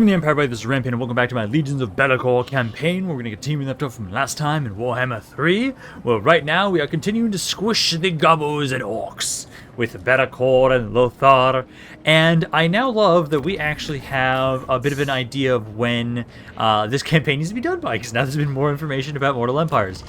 the Empire by this Rampaned, and welcome back to my Legions of Belakor campaign, where we're going to continue left off from last time in Warhammer 3. Well, right now we are continuing to squish the gobos and orcs with Belakor and Lothar, and I now love that we actually have a bit of an idea of when this campaign needs to be done by, because now there's been more information about Mortal Empires.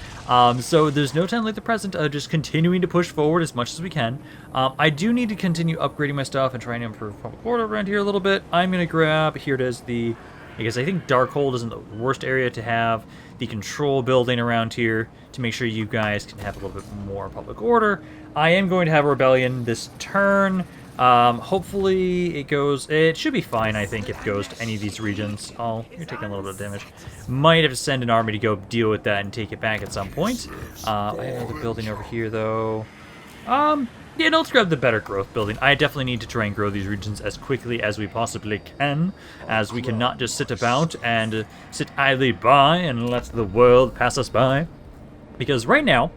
So there's no time like the present, just continuing to push forward as much as we can. I do need to continue upgrading my stuff and trying to improve public order around here a little bit. I'm going to grab, here it is, I guess I think Darkhold isn't the worst area to have the control building around here to make sure you guys can have a little bit more public order. I am going to have a rebellion this turn. Hopefully it should be fine, I think, if it goes to any of these regions. Oh, you're taking a little bit of damage. Might have to send an army to go deal with that and take it back at some point. I have another building over here, though. Yeah, no, let's grab the better growth building. I definitely need to try and grow these regions as quickly as we possibly can, as we cannot just sit about and sit idly by and let the world pass us by. Because right now,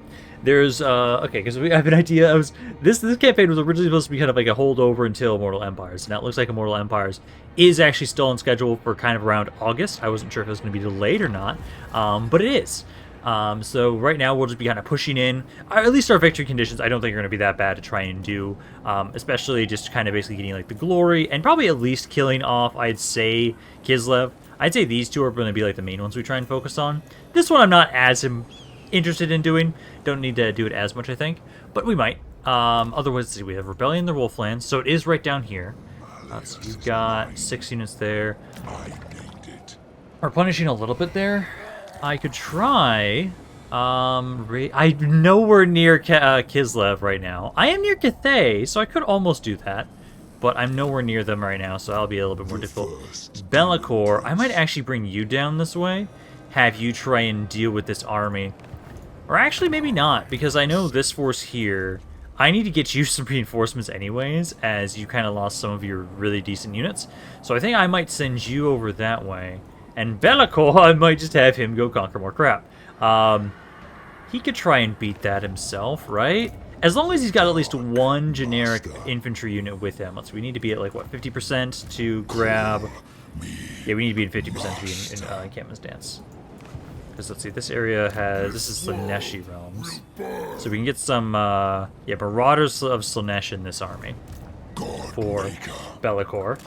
there's, okay, because we have an idea of, this campaign was originally supposed to be kind of like a holdover until Mortal Empires, and now it looks like Mortal Empires is actually still on schedule for kind of around August. I wasn't sure if it was going to be delayed or not, but it is. So right now we'll just be kind of pushing in, at least our victory conditions I don't think are going to be that bad to try and do, especially just kind of basically getting like the glory, and probably at least killing off, I'd say, Kislev. I'd say these two are going to be like the main ones we try and focus on. This one I'm not as interested in doing, don't need to do it as much I think, but we might. Otherwise, let's see, we have Rebellion in the Wolflands, so it is right down here. So you've got 6 units there. We're punishing a little bit there. I could try, I'm nowhere near Kislev right now. I am near Cathay, so I could almost do that, but I'm nowhere near them right now, so that'll be a little bit more difficult. Belakor, I might actually bring you down this way, have you try and deal with this army. Or actually, maybe not, because I know this force here, I need to get you some reinforcements anyways, as you kind of lost some of your really decent units. So I think I might send you over that way. And Belakor, I might just have him go conquer more crap. He could try and beat that himself, right? As long as he's got at least one generic infantry unit with him. So we need to be at, like, what, 50% to grab... Yeah, we need to be at 50% to be in encampment stance. Because, let's see, this area has... This is Slaaneshi realms. So we can get some, yeah, Marauders of Slaanesh in this army. For Belakor.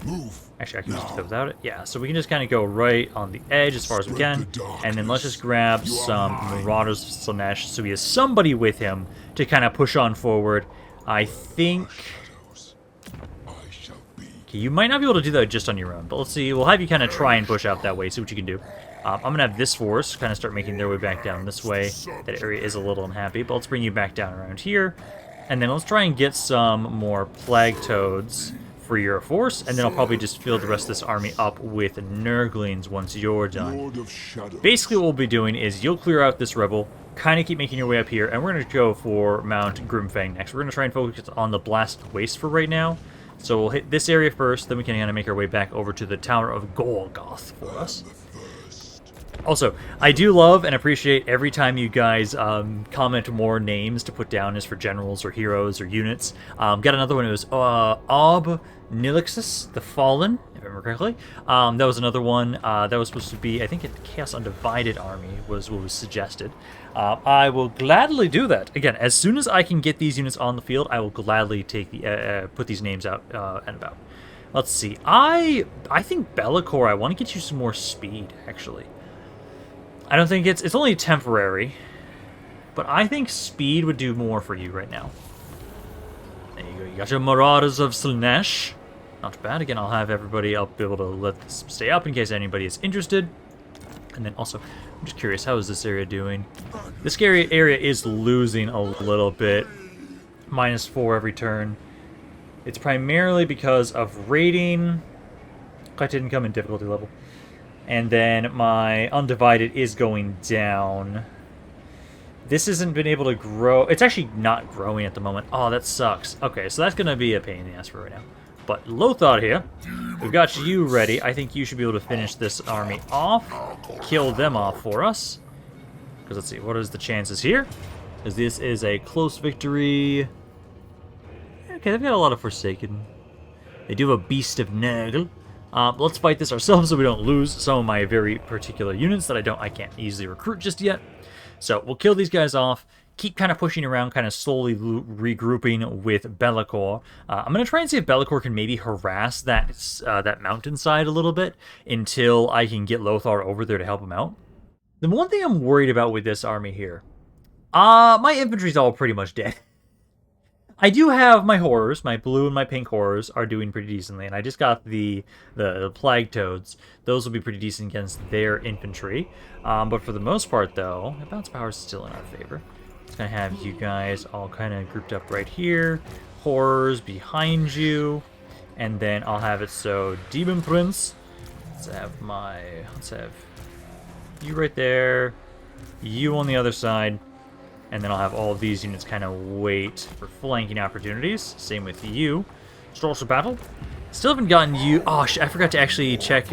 Actually, I can just do that without it. Yeah, so we can just kind of go right on the edge as far as we can, and then let's just grab some Marauders of Slaanesh so he has somebody with him to kind of push on forward. I think... Okay, you might not be able to do that just on your own, but let's see. We'll have you kind of try and push out that way, see what you can do. I'm going to have this force kind of start making their way back down this way. That area is a little unhappy, but let's bring you back down around here. And then let's try and get some more Plague Toads for your force, and then I'll probably just fill the rest of this army up with Nurglings once you're done. Basically what we'll be doing is you'll clear out this rebel, kind of keep making your way up here, and we're going to go for Mount Grimfang next. We're going to try and focus on the Blasted Waste for right now. So we'll hit this area first, then we can kind of make our way back over to the Tower of Golgoth for us. Also, I do love and appreciate every time you guys comment more names to put down as for generals or heroes or units. Got another one, it was Ob Nilixus, the Fallen, if I remember correctly. That was another one that was supposed to be, I think, a Chaos Undivided army was what was suggested. I will gladly do that. Again, as soon as I can get these units on the field, I will gladly take the put these names out and about. Let's see. I think Belakor, I want to get you some more speed, actually. I don't think it's only temporary, but I think speed would do more for you right now. There you go. You got your Marauders of Slaanesh. Not bad. Again, I'll have everybody. I'll be able to let this stay up in case anybody is interested. And then also, I'm just curious, how is this area doing? This area is losing a little bit. -4 every turn. It's primarily because of raiding. I didn't come in difficulty level. And then my Undivided is going down. This hasn't been able to grow. It's actually not growing at the moment. Oh, that sucks. Okay, so that's going to be a pain in the ass for right now. But Lothar here, we've got you ready. I think you should be able to finish this army off. Kill them off for us. Because let's see, what is the chances here? Because this is a close victory. Okay, they've got a lot of Forsaken. They do have a Beast of Nurgle. Let's fight this ourselves so we don't lose some of my very particular units that I can't easily recruit just yet. So we'll kill these guys off. Keep kind of pushing around, kind of slowly regrouping with belakor. I'm going to try and see if belakor can maybe harass that mountainside a little bit until I can get Lothar over there to help him out. The one thing I'm worried about with this army here, my infantry's all pretty much dead. I do have my horrors, my blue and my pink horrors are doing pretty decently, and I just got the plague toads. Those will be pretty decent against their infantry. But for the most part, though, the bounce power is still in our favor. Gonna have you guys all kind of grouped up right here, horrors behind you, and then I'll have it so Demon Prince. Let's have you right there, you on the other side, and then I'll have all of these units kind of wait for flanking opportunities. Same with you. Stores of battle. Still haven't gotten you. Oh, I forgot to actually check.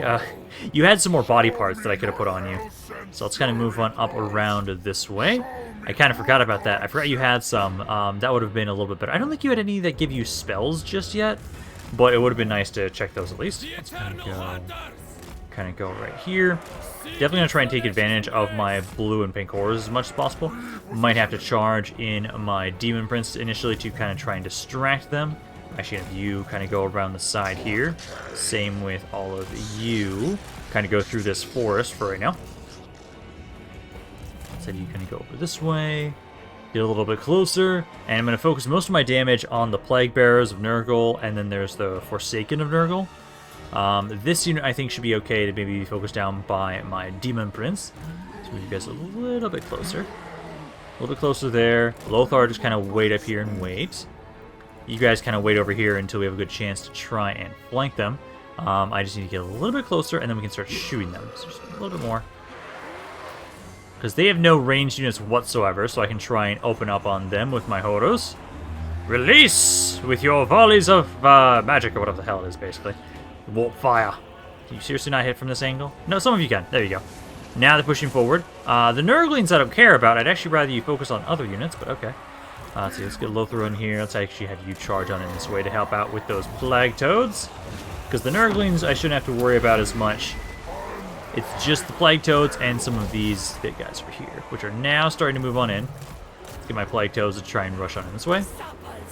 You had some more body parts that I could have put on you, so let's kind of move on up around this way. I kind of forgot about that. I forgot you had some. That would have been a little bit better. I don't think you had any that give you spells just yet, but it would have been nice to check those at least. Let's kind of go right here. Definitely going to try and take advantage of my blue and pink horrors as much as possible. Might have to charge in my Demon Prince initially to kind of try and distract them. Actually, have you kind of go around the side here. Same with all of you. Kind of go through this forest for right now. Said you kind of go over this way, get a little bit closer, and I'm going to focus most of my damage on the Plague Bearers of Nurgle, and then there's the Forsaken of Nurgle. This unit I think should be okay to maybe be focused down by my Demon Prince. So move you guys a little bit closer. A little bit closer there. Lothar, just kind of wait up here and wait. You guys kind of wait over here until we have a good chance to try and flank them. I just need to get a little bit closer, and then we can start shooting them. So just a little bit more. Because they have no ranged units whatsoever, so I can try and open up on them with my Horos. Release with your volleys of magic, or whatever the hell it is, basically. Warp fire. Can you seriously not hit from this angle? No, some of you can. There you go. Now they're pushing forward. The Nurglings I don't care about. I'd actually rather you focus on other units, but okay. Let's see, let's get Lothar in here. Let's actually have you charge on in this way to help out with those Plague Toads. Because the Nurglings I shouldn't have to worry about as much. It's just the Plague Toads and some of these big guys over here, which are now starting to move on in. Let's get my Plague Toads to try and rush on in this way.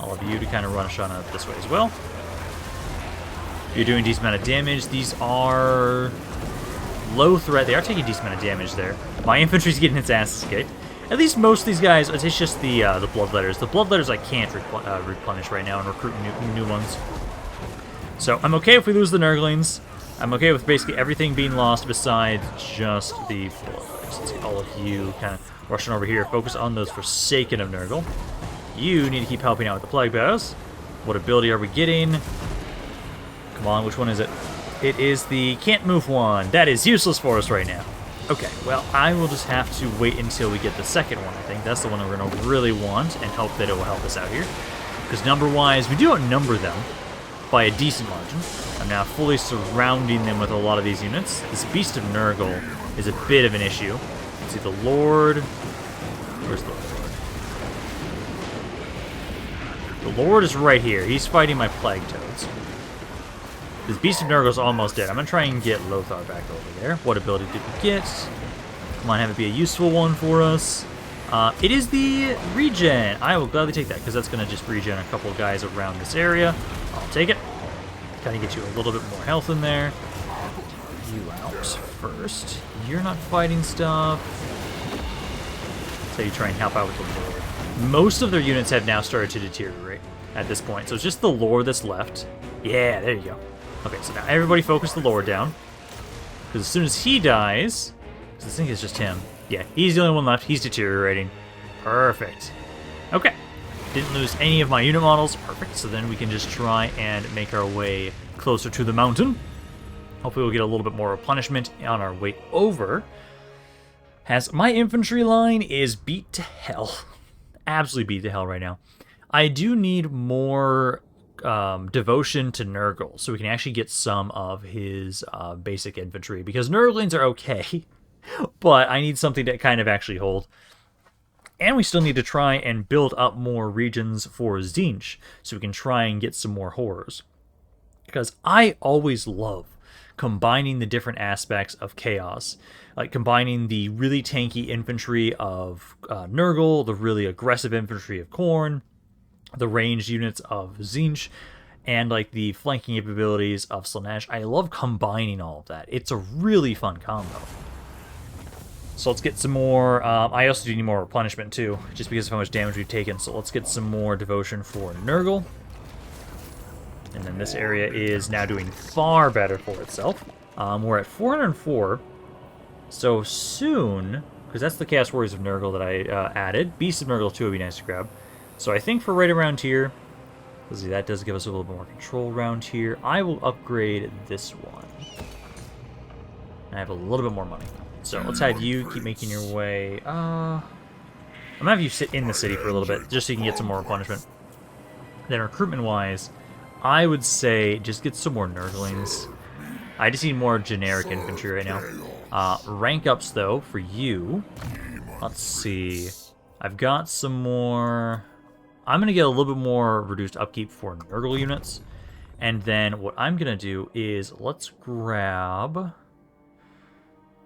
All of you to kind of rush on up this way as well. You're doing a decent amount of damage. These are low threat. They are taking a decent amount of damage there. My infantry's getting its asses kicked. At least most of these guys, it's just the Bloodletters. The Bloodletters I can't replenish right now and recruit new ones. So I'm okay if we lose the Nurglings. I'm okay with basically everything being lost besides just the Bloodletters. Let's see, all of you kind of rushing over here. Focus on those Forsaken of Nurgle. You need to keep helping out with the Plague Bearers. What ability are we getting? Come on, which one is it? It is the can't move one. That is useless for us right now. Okay, well, I will just have to wait until we get the second one, I think. That's the one that we're going to really want and hope that it will help us out here. Because number-wise, we do outnumber them by a decent margin. I'm now fully surrounding them with a lot of these units. This Beast of Nurgle is a bit of an issue. Let's see, the Lord... Where's the Lord? The Lord is right here. He's fighting my Plague Toads. This Beast of Nurgle is almost dead. I'm going to try and get Lothar back over there. What ability did we get? Come on, have it be a useful one for us. It is the regen. I will gladly take that, because that's going to just regen a couple of guys around this area. I'll take it. Kind of get you a little bit more health in there. You out first. You're not fighting stuff. So you try and help out with the Lord. Most of their units have now started to deteriorate at this point. So it's just the Lord that's left. Yeah, there you go. Okay, so now everybody focus the Lord down. Because as soon as he dies... Because I think it's just him. Yeah, he's the only one left. He's deteriorating. Perfect. Okay. Didn't lose any of my unit models. Perfect. So then we can just try and make our way closer to the mountain. Hopefully we'll get a little bit more replenishment on our way over. As my infantry line is beat to hell. Absolutely beat to hell right now. I do need more... devotion to Nurgle, so we can actually get some of his basic infantry, because Nurglings are okay, but I need something to kind of actually hold. And we still need to try and build up more regions for Tzeentch, so we can try and get some more horrors. Because I always love combining the different aspects of Chaos. Like combining the really tanky infantry of Nurgle, the really aggressive infantry of Khorne, the ranged units of Tzeentch, and like the flanking capabilities of Slaanesh. I love combining all of that. It's a really fun combo. So let's get some more. I also do need more replenishment too, just because of how much damage we've taken. So let's get some more devotion for Nurgle. And then this area is now doing far better for itself. We're at 404. So soon, because that's the Chaos Warriors of Nurgle that I added. Beasts of Nurgle too would be nice to grab. So I think for right around here, let's see, that does give us a little bit more control around here. I will upgrade this one. I have a little bit more money. So let's have you keep making your way. I'm gonna have you sit in the city for a little bit, just so you can get some more replenishment. Then recruitment-wise, I would say just get some more Nurglings. I just need more generic infantry right now. Rank ups, though, for you. Let's see. I've got some more. I'm going to get a little bit more reduced upkeep for Nurgle units. And then what I'm going to do is let's grab.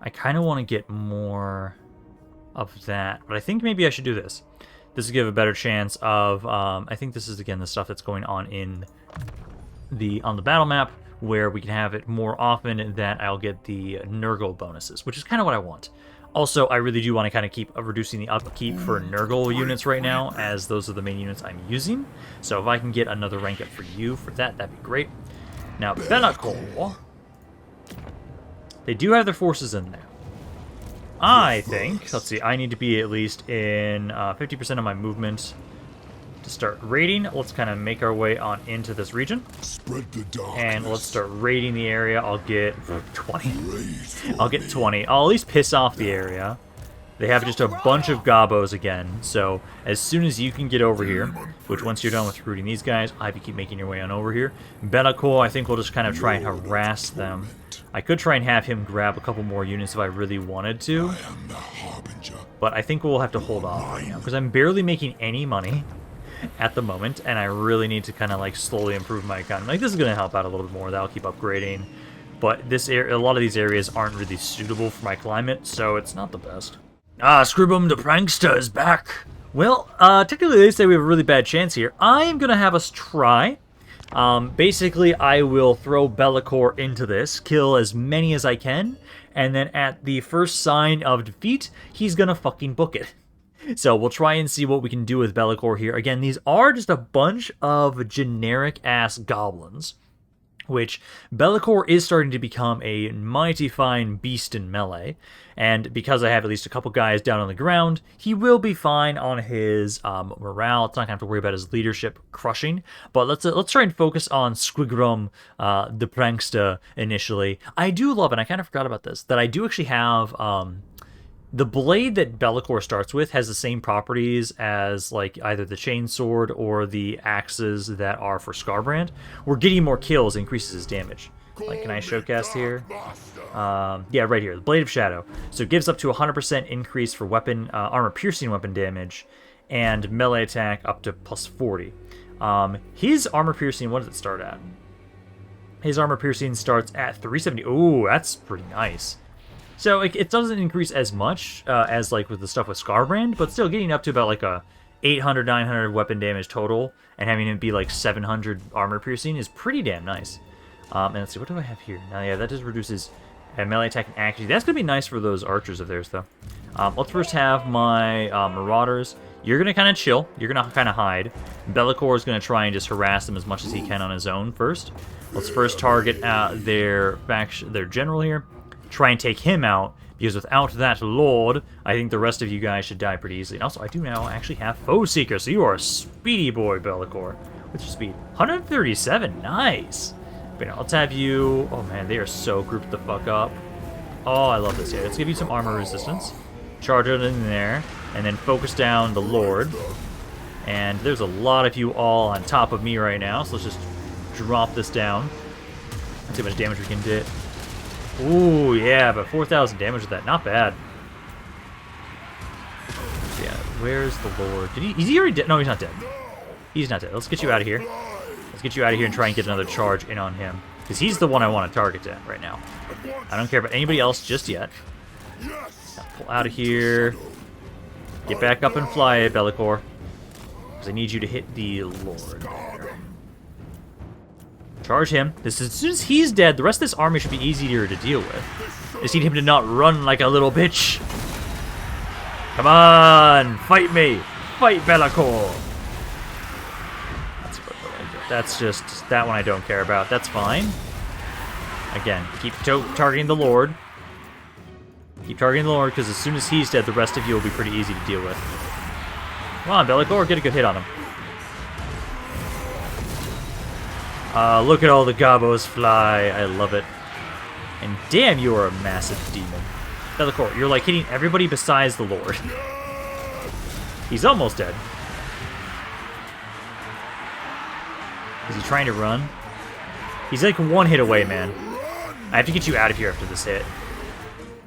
I kind of want to get more of that. But I think maybe I should do this. This will give a better chance of. I think this is, again, the stuff that's going on in on the battle map, where we can have it more often that I'll get the Nurgle bonuses, which is kind of what I want. Also, I really do want to kind of keep reducing the upkeep for Nurgle units right now, as those are the main units I'm using. So if I can get another rank up for you for that, that'd be great. Now, belakor, they do have their forces in there. I think, let's see, I need to be at least in 50% of my movement to start raiding. Let's kind of make our way on into this region. Spread the darkness. And let's start raiding the area. I'll get 20. I'll get 20. I'll at least piss off the area. They have just a bunch of gobos again. So as soon as you can get over here, which once you're done with recruiting these guys, I keep making your way on over here. Belakor, I think we'll just kind of try and harass them. I could try and have him grab a couple more units if I really wanted to. But I think we'll have to hold off right now, because I'm barely making any money at the moment, and I really need to kind of like slowly improve my economy. Like, this is going to help out a little bit more. That'll keep upgrading, but this area, a lot of these areas aren't really suitable for my climate, so it's not the best. Scribum the Prankster is back. Well, technically they say we have a really bad chance here. I am going to have us try. Basically, I will throw Belakor into this, kill as many as I can, and then at the first sign of defeat, he's going to fucking book it. So we'll try and see what we can do with Belakor here. Again, these are just a bunch of generic-ass goblins, which Belakor is starting to become a mighty fine beast in melee. And because I have at least a couple guys down on the ground, he will be fine on his morale. It's not going to have to worry about his leadership crushing. But let's try and focus on Squigrum, the Prankster, initially. I do love, and I kind of forgot about this, that I do actually have... the blade that Belakor starts with has the same properties as like either the chainsword or the axes that are for Skarbrand. We're getting more kills, increases his damage. Like, can I showcast here? Yeah, right here, the Blade of Shadow. So it gives up to 100% increase for weapon, armor-piercing weapon damage, and melee attack up to plus 40. His armor-piercing, what does it start at? His armor-piercing starts at 370. Ooh, that's pretty nice. So it doesn't increase as much as like with the stuff with Skarbrand, but still getting up to about like a 800, 900 weapon damage total, and having it be like 700 armor piercing is pretty damn nice. And let's see, what do I have here? Now, yeah, that just reduces melee attack and accuracy. That's going to be nice for those archers of theirs, though. Let's first have my Marauders. You're going to kind of chill. You're going to kind of hide. Belakor is going to try and just harass them as much as he can on his own first. Let's first target their general here. Try and take him out, because without that lord, I think the rest of you guys should die pretty easily. And also, I do now actually have Foe Seeker, so you are a speedy boy, Belakor. What's your speed? 137, nice! But now, let's have you... Oh man, they are so grouped the fuck up. Oh, I love this here. Let's give you some armor resistance. Charge it in there, and then focus down the lord. And there's a lot of you all on top of me right now, so let's just drop this down. Let's see how much damage we can do. Ooh, yeah, but 4,000 damage with that. Not bad. Yeah, where's the Lord? Is he already dead? No, he's not dead. He's not dead. Let's get you out of here. Let's get you out of here and try and get another charge in on him. Because he's the one I want to target at right now. I don't care about anybody else just yet. Now pull out of here. Get back up and fly it, belakor. Because I need you to hit the Lord there. Charge him. As soon as he's dead, the rest of this army should be easier to deal with. I just need him to not run like a little bitch. Come on! Fight me! Fight belakor! That's just... that one I don't care about. That's fine. Again, keep targeting the Lord. Keep targeting the Lord, because as soon as he's dead, the rest of you will be pretty easy to deal with. Come on, belakor, get a good hit on him. Look at all the gobos fly. I love it. And damn, you are a massive demon. belakor, you're like hitting everybody besides the Lord. He's almost dead. Is he trying to run? He's like one hit away, man. I have to get you out of here after this hit.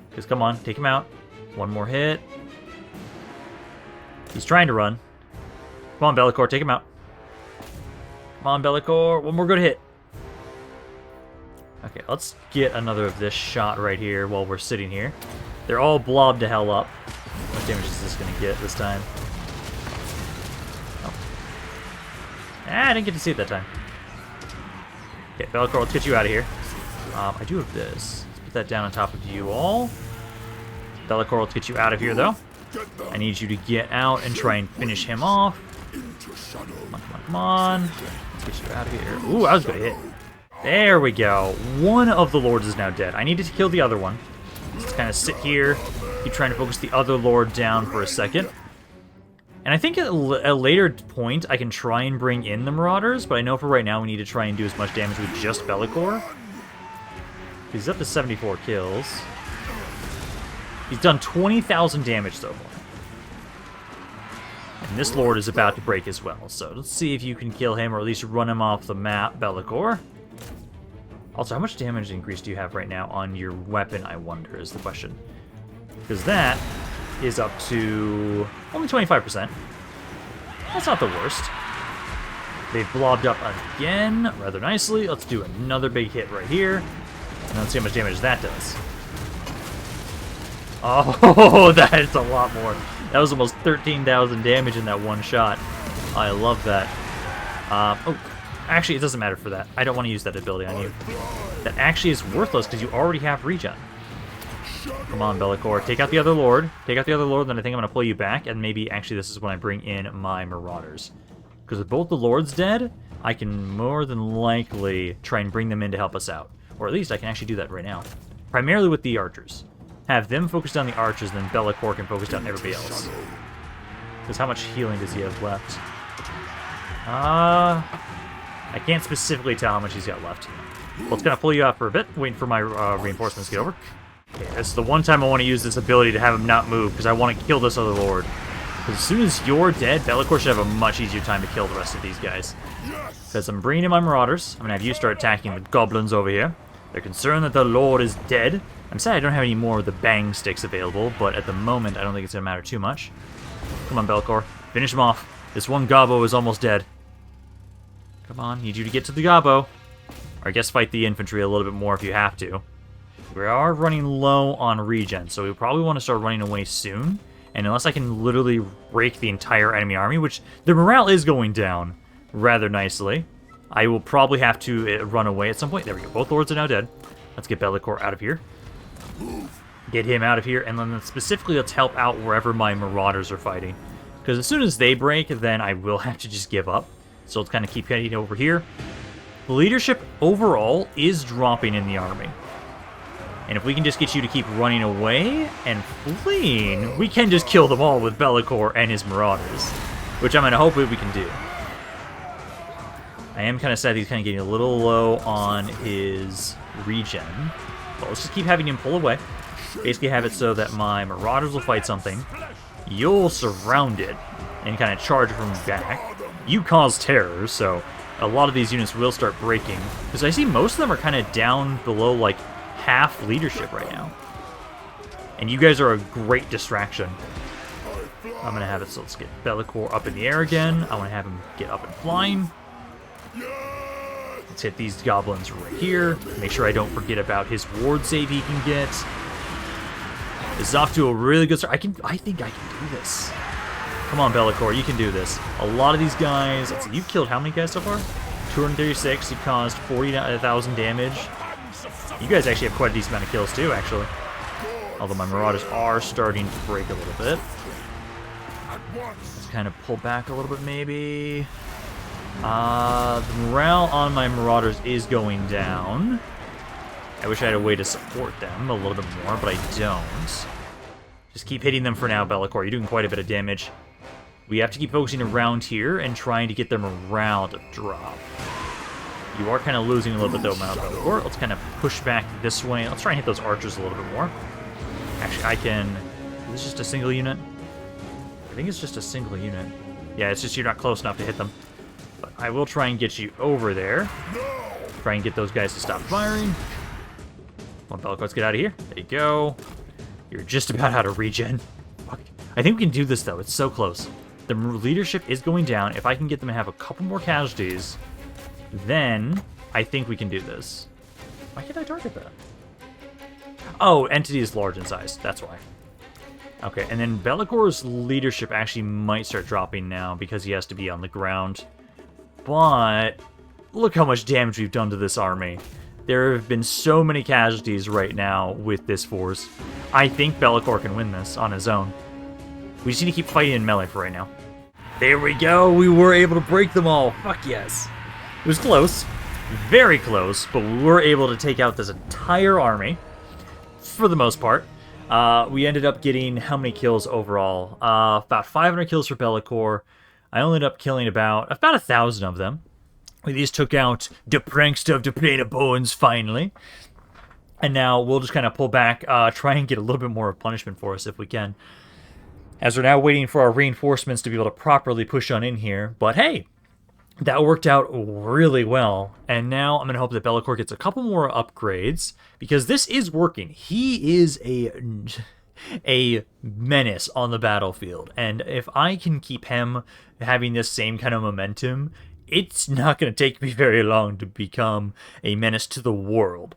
Because come on, take him out. One more hit. He's trying to run. Come on, belakor, take him out. Come on, belakor, one more good hit. Okay, let's get another of this shot right here while we're sitting here. They're all blobbed to hell up. How much damage is this going to get this time? Oh. Ah, I didn't get to see it that time. Okay, belakor, let's get you out of here. I do have this. Let's put that down on top of you all. belakor, let's get you out of here, though. I need you to get out and try and finish him off. Come on, come on, come on. Let's get you out of here. Ooh, I was going to hit. There we go. One of the lords is now dead. I needed to kill the other one. Let's kind of sit here, keep trying to focus the other lord down for a second. And I think at a later point, I can try and bring in the marauders, but I know for right now we need to try and do as much damage with just belakor. He's up to 74 kills. He's done 20,000 damage so far. And this lord is about to break as well, so let's see if you can kill him or at least run him off the map, belakor. Also, how much damage increase do you have right now on your weapon, I wonder, is the question. Because that is up to only 25%. That's not the worst. They've blobbed up again rather nicely. Let's do another big hit right here. And let's see how much damage that does. Oh, that is a lot more. That was almost 13,000 damage in that one shot. I love that. Oh. Actually, it doesn't matter for that. I don't want to use that ability on you. That actually is worthless because you already have regen. Come on, belakor. Take out the other lord. Take out the other lord, then I think I'm going to pull you back, and maybe actually this is when I bring in my marauders. Because with both the lords dead, I can more than likely try and bring them in to help us out. Or at least I can actually do that right now. Primarily with the archers. Have them focus on the archers, then belakor can focus on everybody else. Because how much healing does he have left? I can't specifically tell how much he's got left. Well, it's going to pull you out for a bit, waiting for my reinforcements to get over. Okay, this is the one time I want to use this ability to have him not move, because I want to kill this other lord. Because as soon as you're dead, belakor should have a much easier time to kill the rest of these guys. Because I'm bringing in my marauders. I'm going to have you start attacking the goblins over here. They're concerned that the lord is dead. I'm sad I don't have any more of the bang sticks available, but at the moment, I don't think it's going to matter too much. Come on, belakor. Finish him off. This one gobbo is almost dead. Come on, need you to get to the gobbo. Or I guess fight the infantry a little bit more if you have to. We are running low on regen, so we probably want to start running away soon. And unless I can literally rake the entire enemy army, which the morale is going down rather nicely, I will probably have to run away at some point. There we go. Both lords are now dead. Let's get belakor out of here. Get him out of here, and then specifically let's help out wherever my marauders are fighting. Because as soon as they break, then I will have to just give up. So let's kind of keep heading over here. The leadership overall is dropping in the army. And if we can just get you to keep running away and fleeing, we can just kill them all with belakor and his marauders. Which I'm going to hope we can do. I am kind of sad he's kind of getting a little low on his regen. But let's just keep having him pull away. Basically have it so that my marauders will fight something. You'll surround it and kind of charge from back. You cause terror, so a lot of these units will start breaking. Because I see most of them are kind of down below, like, half leadership right now. And you guys are a great distraction. I'm going to have it, so let's get belakor up in the air again. I want to have him get up and flying. Let's hit these goblins right here. Make sure I don't forget about his ward save he can get. This is off to a really good start. I think I can do this. Come on, Belakor, you can do this. A lot of these guys... Let's see, you've killed how many guys so far? 236. You caused 40,000 damage. You guys actually have quite a decent amount of kills too, actually. Although my Marauders are starting to break a little bit. Let's kind of pull back a little bit, maybe. The morale on my Marauders is going down. I wish I had a way to support them a little bit more, but I don't. Just keep hitting them for now, Belakor. You're doing quite a bit of damage. We have to keep focusing around here and trying to get their morale to drop. You are kind of losing a little bit, though, Belakor. Let's kind of push back this way. Let's try and hit those archers a little bit more. Actually, I can... Is this just a single unit? I think it's just a single unit. Yeah, it's just you're not close enough to hit them. But I will try and get you over there. Try and get those guys to stop firing. Come on, Belakor, let's get out of here. There you go. You're just about out of regen. Fuck. I think we can do this, though. It's so close. The leadership is going down. If I can get them to have a couple more casualties, then I think we can do this. Why can't I target that? Oh, entity is large in size. That's why. Okay, and then Belakor's leadership actually might start dropping now because he has to be on the ground. But look how much damage we've done to this army. There have been so many casualties right now with this force. I think Belakor can win this on his own. We just need to keep fighting in melee for right now. There we go. We were able to break them all. Fuck yes. It was close. Very close. But we were able to take out this entire army. For the most part. We ended up getting how many kills overall? About 500 kills for Belakor. I only ended up killing about 1,000 of them. We just took out the Prankster of the Plane of Bones, finally. And now we'll just kind of pull back, try and get a little bit more punishment for us if we can. As we're now waiting for our reinforcements to be able to properly push on in here. But hey, that worked out really well. And now I'm going to hope that Belakor gets a couple more upgrades. Because this is working. He is a menace on the battlefield. And if I can keep him having this same kind of momentum, it's not going to take me very long to become a menace to the world.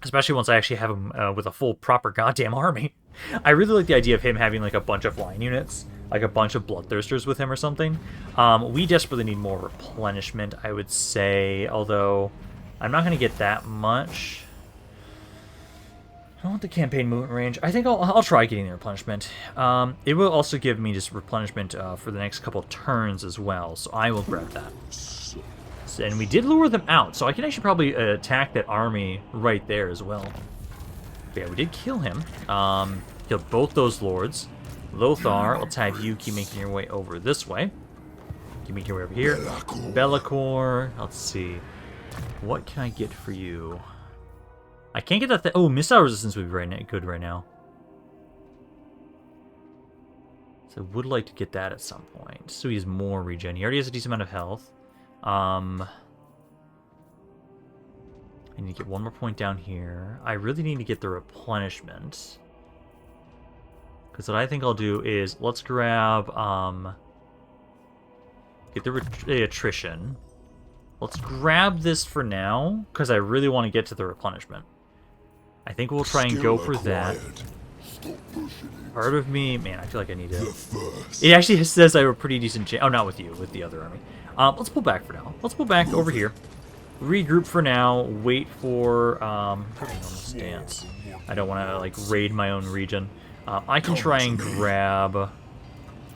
Especially once I actually have him with a full, proper goddamn army. I really like the idea of him having like a bunch of line units. Like a bunch of bloodthirsters with him or something. We desperately need more replenishment, I would say. Although, I'm not going to get that much. I don't want the campaign movement range. I think I'll try getting the replenishment. It will also give me just replenishment for the next couple turns as well. So I will grab that. And we did lure them out, so I can actually probably attack that army right there as well. But yeah, we did kill him. Killed both those lords. Lothar, let's have you keep making your way over this way. Keep making your way over here. Belakor, let's see. What can I get for you? I can't get that thing. Oh, missile resistance would be good right now. So I would like to get that at some point. So he has more regen. He already has a decent amount of health. I need to get one more point down here. I really need to get the replenishment. Because what I think I'll do is, let's grab, get the attrition. Let's grab this for now, because I really want to get to the replenishment. I think we'll try and go for that. Part of me, man, I feel like I need to... It actually says I have a pretty decent chance. Oh, not with you, with the other army. Let's pull back for now. Let's pull back over here. Regroup for now. Wait for normal stance. I don't want to like raid my own region. I can try and grab.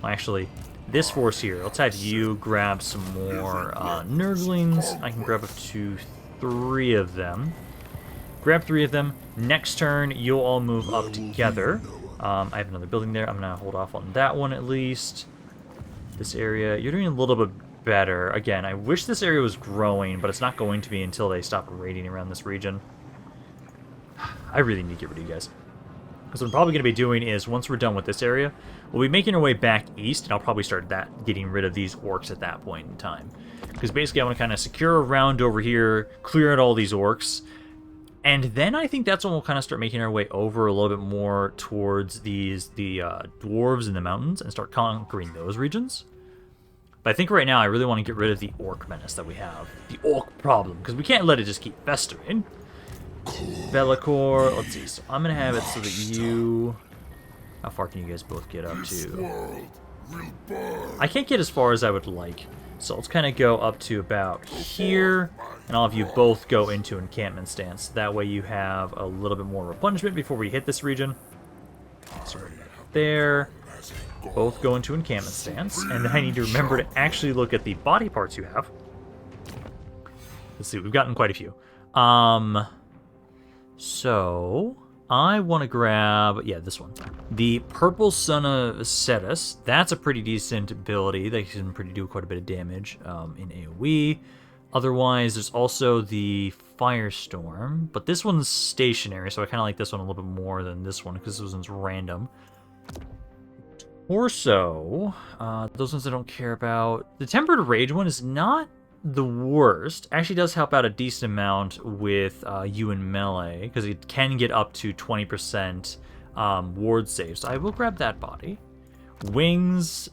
Actually, this force here. Let's have you grab some more Nurglings. I can grab up to 3 of them. Grab 3 of them. Next turn, you'll all move up together. I have another building there. I'm gonna hold off on that one at least. This area, you're doing a little bit better. Again, I wish this area was growing, but it's not going to be until they stop raiding around this region. I really need to get rid of you guys. Because what I'm probably going to be doing is, once we're done with this area, we'll be making our way back east, and I'll probably start getting rid of these orcs at that point in time. Because basically I want to kind of secure around over here, clear out all these orcs, and then I think that's when we'll kind of start making our way over a little bit more towards the dwarves in the mountains, and start conquering those regions. But But I think right now I really want to get rid of the orc menace that we have. The orc problem, because we can't let it just keep festering. Belakor, let's see, so I'm going to have it so that you... How far can you guys both get up to? I can't get as far as I would like. So let's kind of go up to about here, and I'll have you both go into encampment stance. That way you have a little bit more replenishment before we hit this region. So right there. Both go into encampment stance, and then I need to remember to actually look at the body parts you have. Let's see, we've gotten quite a few. So I want to grab, yeah, this one. The Purple Son of Cetus. That's a pretty decent ability. They can do quite a bit of damage in AoE. Otherwise, there's also the Firestorm, but this one's stationary, so I kind of like this one a little bit more than this one, because this one's random. Torso, those ones I don't care about. The Tempered Rage one is not the worst. Actually does help out a decent amount with you in melee, because it can get up to 20% ward save. So I will grab that body. Wings,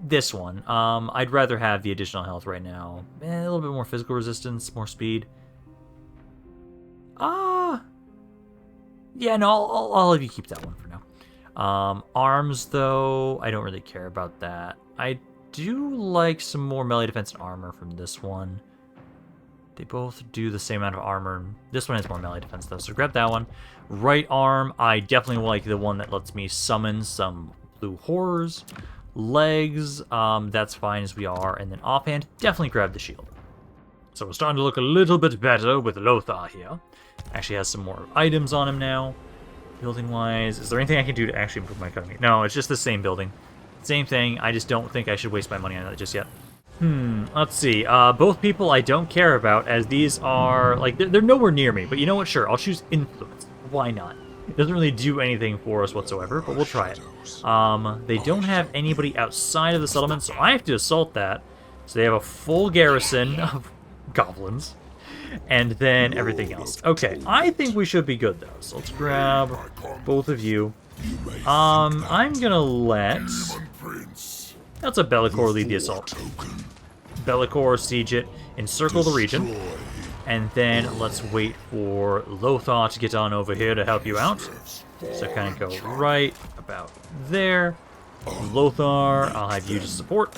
this one. I'd rather have the additional health right now. A little bit more physical resistance, more speed. Yeah, no, I'll have you keep that one for now. Arms, though, I don't really care about that. I do like some more melee defense and armor from this one. They both do the same amount of armor. This one has more melee defense, though, so grab that one. Right arm, I definitely like the one that lets me summon some blue horrors. Legs, that's fine as we are. And then offhand, definitely grab the shield. So we're starting to look a little bit better with Lothar here. Actually has some more items on him now. Building-wise, is there anything I can do to actually improve my economy? No, it's just the same building. Same thing, I just don't think I should waste my money on that just yet. Let's see. Both people I don't care about, as these are, like, they're nowhere near me. But you know what? Sure, I'll choose Influence. Why not? It doesn't really do anything for us whatsoever, but we'll try it. They don't have anybody outside of the settlement, so I have to assault that. So they have a full garrison of goblins. And then everything else. Okay, I think we should be good, though. So let's grab both of you. I'm gonna let... That's a Belakor lead the assault. Belakor, siege it, encircle the region. And then let's wait for Lothar to get on over here to help you out. So kind of go right about there. Lothar, I'll have you to support.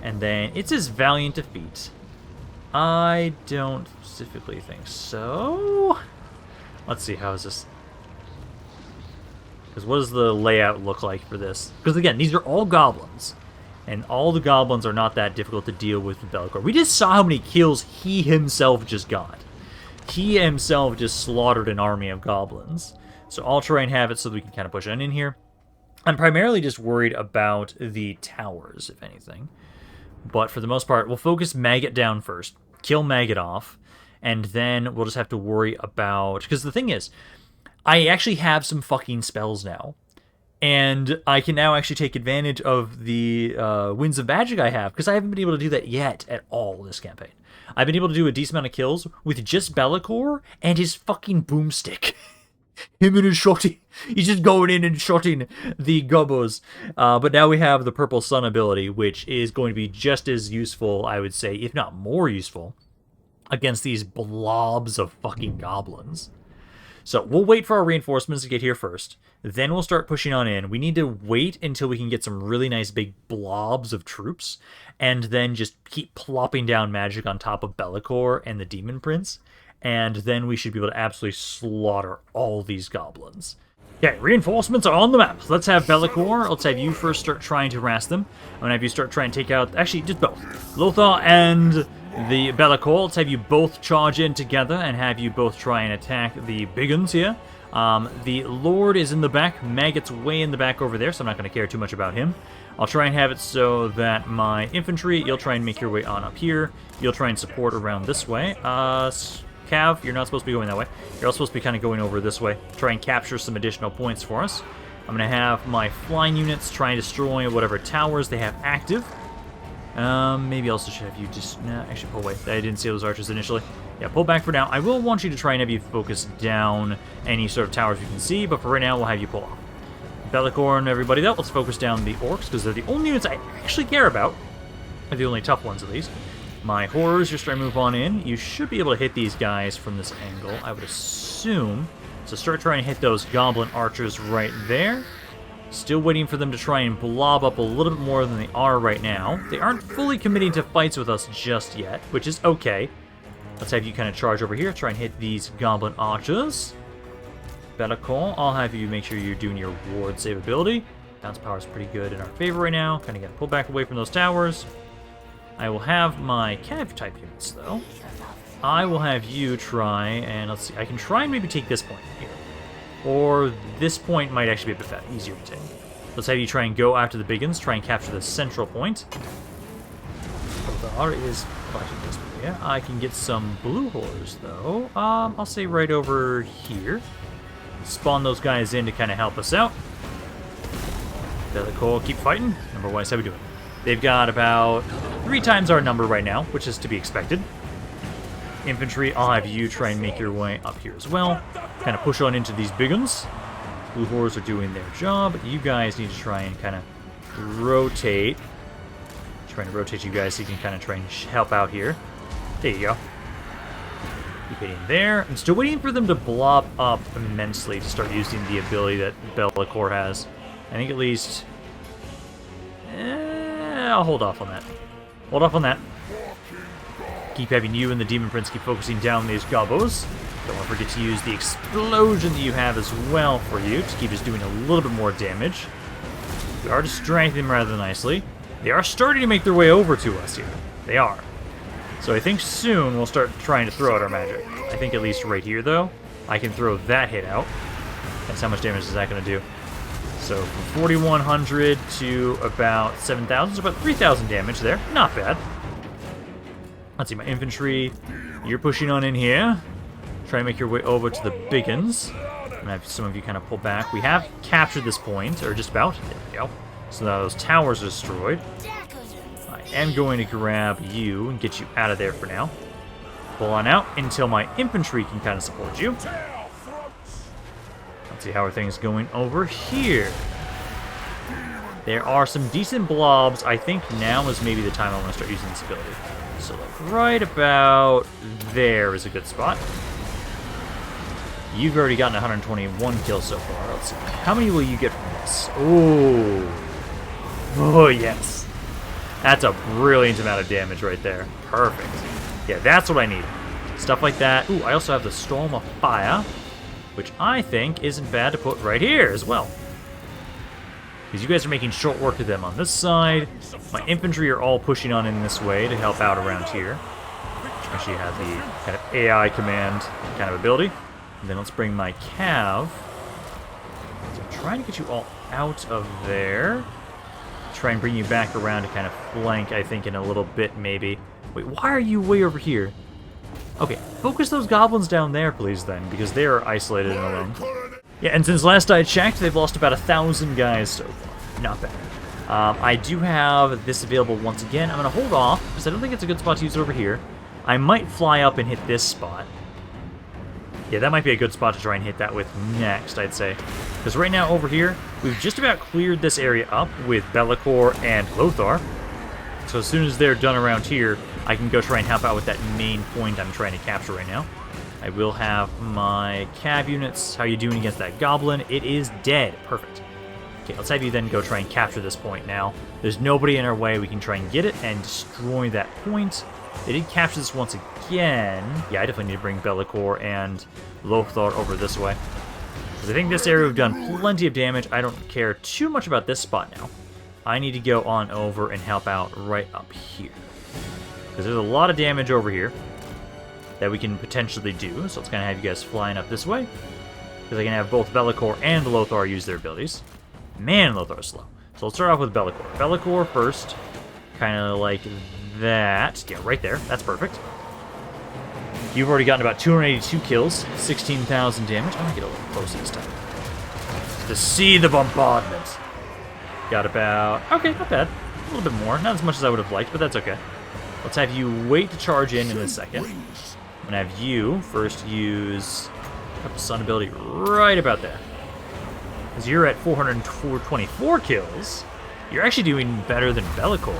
And then it's his valiant defeat. I don't specifically think so. Let's see, how is this? Because what does the layout look like for this? Because again, these are all goblins. And all the goblins are not that difficult to deal with Belakor. We just saw how many kills he himself just got. He himself just slaughtered an army of goblins. So I'll try and have it so that we can kind of push on in here. I'm primarily just worried about the towers, if anything. But for the most part, we'll focus Maggot down first. Kill Maggot off. And then we'll just have to worry about... Because the thing is, I actually have some fucking spells now. And I can now actually take advantage of the Winds of Magic I have, because I haven't been able to do that yet at all this campaign. I've been able to do a decent amount of kills with just Belakor and his fucking boomstick. Him and his shotty. He's just going in and shotting the gubbos. But now we have the Purple Sun ability, which is going to be just as useful, I would say, if not more useful, against these blobs of fucking goblins. So we'll wait for our reinforcements to get here first. Then we'll start pushing on in. We need to wait until we can get some really nice big blobs of troops. And then just keep plopping down magic on top of Belakor and the Demon Prince. And then we should be able to absolutely slaughter all these goblins. Okay, reinforcements are on the map. Let's have Belakor. Let's have you first start trying to harass them. I'm going to have you start trying to take out... Actually, just both. Lothar and... the Belakor, let's have you both charge in together and have you both try and attack the big uns here. The Lord is in the back. Maggot's way in the back over there, so I'm not going to care too much about him. I'll try and have it so that my infantry, you'll try and make your way on up here. You'll try and support around this way. Cav, you're not supposed to be going that way. You're all supposed to be kind of going over this way. Try and capture some additional points for us. I'm going to have my flying units try and destroy whatever towers they have active. Maybe I also should have you just... No, actually, pull away. I didn't see those archers initially. Yeah, pull back for now. I will want you to try and have you focus down any sort of towers you can see, but for right now, we'll have you pull off. Belakor and everybody, though, let's focus down the orcs, because they're the only units I actually care about. Are the only tough ones, at least. My horrors just try to move on in. You should be able to hit these guys from this angle, I would assume. So start trying to hit those goblin archers right there. Still waiting for them to try and blob up a little bit more than they are right now. They aren't fully committing to fights with us just yet, which is okay. Let's have you kind of charge over here, try and hit these goblin archers. Belakor, I'll have you make sure you're doing your ward save ability. Bounce power is pretty good in our favor right now. Kind of got to pull back away from those towers. I will have my cav type units, though. I will have you try, and let's see, I can try and maybe take this point here. Or this point might actually be a bit easier to take. Let's have you try and go after the big ones, try and capture the central point. Zharr is watching this area. I can get some blue horrors, though. I'll say right over here. Spawn those guys in to kind of help us out. Belakor, keep fighting. Number-wise, how we doing? They've got about 3 times our number right now, which is to be expected. Infantry, I'll have you try and make your way up here as well. Kind of push on into these big ones. Blue horrors are doing their job. You guys need to try and kind of rotate. Trying to rotate you guys so you can kind of try and help out here. There you go. Keep hitting there. I'm still waiting for them to blob up immensely to start using the ability that Belakor has. I think at least... I'll hold off on that. Hold off on that. Keep having you and the Demon Prince keep focusing down these gobos. Don't want to forget to use the explosion that you have as well for you to keep us doing a little bit more damage. We are distracting them rather nicely. They are starting to make their way over to us here. They are. So I think soon we'll start trying to throw out our magic. I think at least right here, though, I can throw that hit out. That's how much damage is that going to do. So from 4,100 to about 7,000, so about 3,000 damage there. Not bad. Let's see, my infantry, you're pushing on in here. Try to make your way over to the big uns. I'm going to have some of you kind of pull back. We have captured this point, or just about. There we go. So now those towers are destroyed. I am going to grab you and get you out of there for now. Pull on out until my infantry can kind of support you. Let's see how are things going over here. There are some decent blobs. I think now is maybe the time I want to start using this ability. So like right about there is a good spot. You've already gotten 121 kills so far. Let's see. How many will you get from this? Oh. Oh, yes. That's a brilliant amount of damage right there. Perfect. Yeah, that's what I need. Stuff like that. Ooh, I also have the Storm of Fire, which I think isn't bad to put right here as well. Because you guys are making short work of them on this side. My infantry are all pushing on in this way to help out around here. Actually have the kind of AI command kind of ability. And then let's bring my cav. So I'm trying to get you all out of there. Try and bring you back around to kind of flank, I think, in a little bit, maybe. Wait, why are you way over here? Okay, focus those goblins down there, please, then, because they are isolated and alone. Yeah, and since last I checked, they've lost about 1,000 guys so far. Not bad. I do have this available once again. I'm going to hold off, because I don't think it's a good spot to use it over here. I might fly up and hit this spot. Yeah, that might be a good spot to try and hit that with next, I'd say. Because right now, over here, we've just about cleared this area up with Belakor and Lothar. So as soon as they're done around here, I can go try and help out with that main point I'm trying to capture right now. I will have my cav units. How are you doing against that goblin? It is dead. Perfect. Okay, let's have you then go try and capture this point now. There's nobody in our way. We can try and get it and destroy that point. They did capture this once again. Yeah, I definitely need to bring Belakor and Lothar over this way. Because I think this area we've done plenty of damage. I don't care too much about this spot now. I need to go on over and help out right up here. Because there's a lot of damage over here that we can potentially do. So let's kind of have you guys flying up this way. Because I can have both Belakor and Lothar use their abilities. Man, Lothar's slow. So let's start off with Belakor. Belakor first. Kind of like that. Yeah, right there. That's perfect. You've already gotten about 282 kills, 16,000 damage. I'm going to get a little closer this time. To see the bombardment. Got about... Okay, not bad. A little bit more. Not as much as I would have liked, but that's okay. Let's have you wait to charge in a second. I'm going to have you first use Sun ability right about there. Because you're at 424 kills. You're actually doing better than Belakor.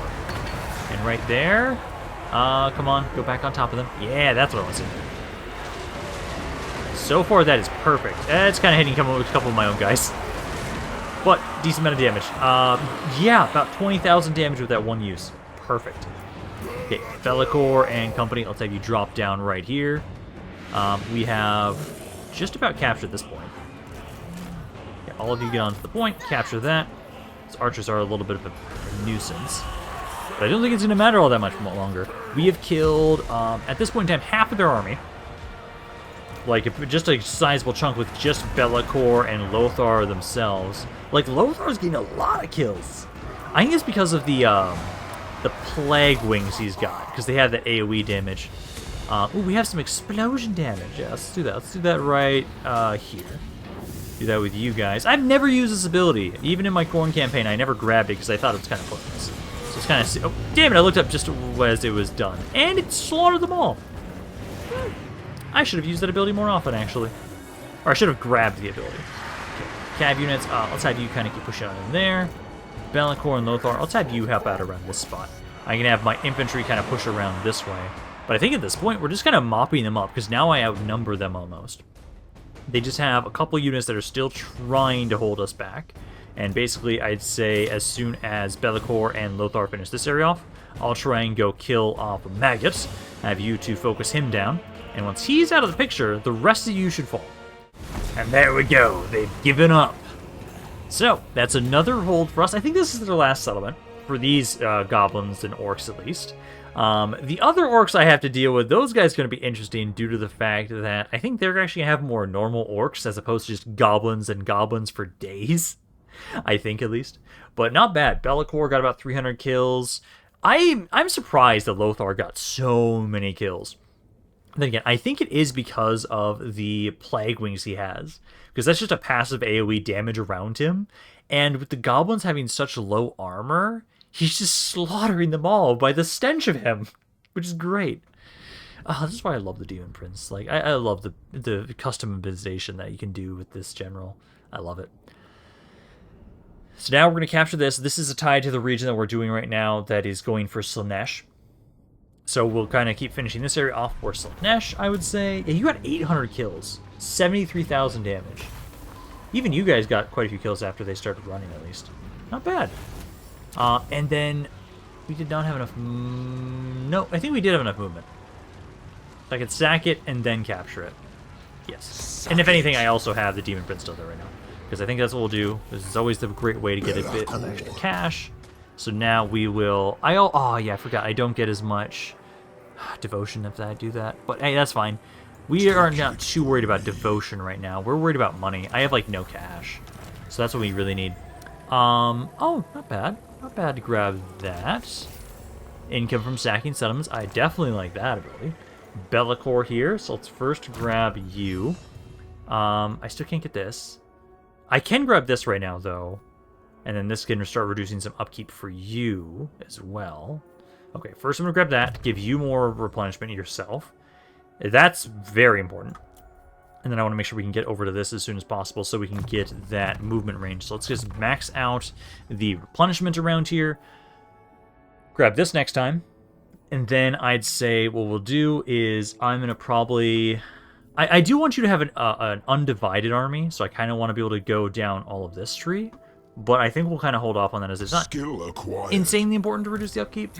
And right there, come on, go back on top of them. Yeah, that's what I want to see. So far, that is perfect. It's kind of hitting a couple of my own guys. But, decent amount of damage. Yeah, about 20,000 damage with that one use. Perfect. Okay, belakor and company, let's have you drop down right here. We have just about captured this point. Okay, all of you get onto the point, capture that. These archers are a little bit of a nuisance. But I don't think it's going to matter all that much longer. We have killed, at this point in time, half of their army. Like, just a sizable chunk with just belakor and Lothar themselves. Like, Lothar's getting a lot of kills. I think it's because of the plague wings he's got, because they have that AoE damage. Ooh, we have some explosion damage. Yeah, let's do that. Let's do that right here. Do that with you guys. I've never used this ability. Even in my Khorne campaign, I never grabbed it because I thought it was kind of pointless. So it's kind of... Oh, damn it, I looked up just as it was done. And it slaughtered them all. I should have used that ability more often, actually. Or I should have grabbed the ability. Okay. Cav units, let's have you kind of keep pushing on in there. belakor and Lothar, let's have you help out around this spot. I can have my infantry kind of push around this way. But I think at this point, we're just kind of mopping them up, because now I outnumber them almost. They just have a couple units that are still trying to hold us back. And basically, I'd say as soon as belakor and Lothar finish this area off, I'll try and go kill off Maggot, have you to focus him down. And once he's out of the picture, the rest of you should fall. And there we go. They've given up. So, that's another hold for us. I think this is their last settlement, for these goblins and orcs at least. The other orcs I have to deal with, those guys are going to be interesting due to the fact that I think they're actually going to have more normal orcs as opposed to just goblins and goblins for days. I think, at least. But not bad. belakor got about 300 kills. I'm surprised that Lothar got so many kills. Then again, I think it is because of the plague wings he has. Because that's just a passive AoE damage around him. And with the goblins having such low armor, he's just slaughtering them all by the stench of him. Which is great. This is why I love the Demon Prince. Like, I love the customization that you can do with this general. I love it. So now we're going to capture this. This is a tie to the region that we're doing right now that is going for Slaanesh. So we'll kind of keep finishing this area off for Slaanesh, I would say. Yeah, you got 800 kills. 73,000 damage. Even you guys got quite a few kills after they started running, at least. Not bad. And then we did not have enough... No, I think we did have enough movement. So I could sack it and then capture it. Yes. And if anything, I also have the Demon Prince still there right now. Because I think that's what we'll do. This is always the great way to get a bit of extra cash. So now we will... Oh, yeah, I forgot. I don't get as much devotion if I do that. But hey, that's fine. We are not too worried about devotion right now. We're worried about money. I have, like, no cash. So that's what we really need. Oh, not bad. Not bad to grab that. Income from sacking settlements. I definitely like that ability. belakor here. So let's first grab you. I still can't get this. I can grab this right now, though. And then this can start reducing some upkeep for you as well. Okay, first I'm going to grab that to give you more replenishment yourself. That's very important. And then I want to make sure we can get over to this as soon as possible so we can get that movement range. So let's just max out the replenishment around here. Grab this next time. And then I'd say what we'll do is I'm going to probably... I do want you to have an undivided army, so I kind of want to be able to go down all of this tree. But I think we'll kind of hold off on that as it's not insanely important to reduce the upkeep.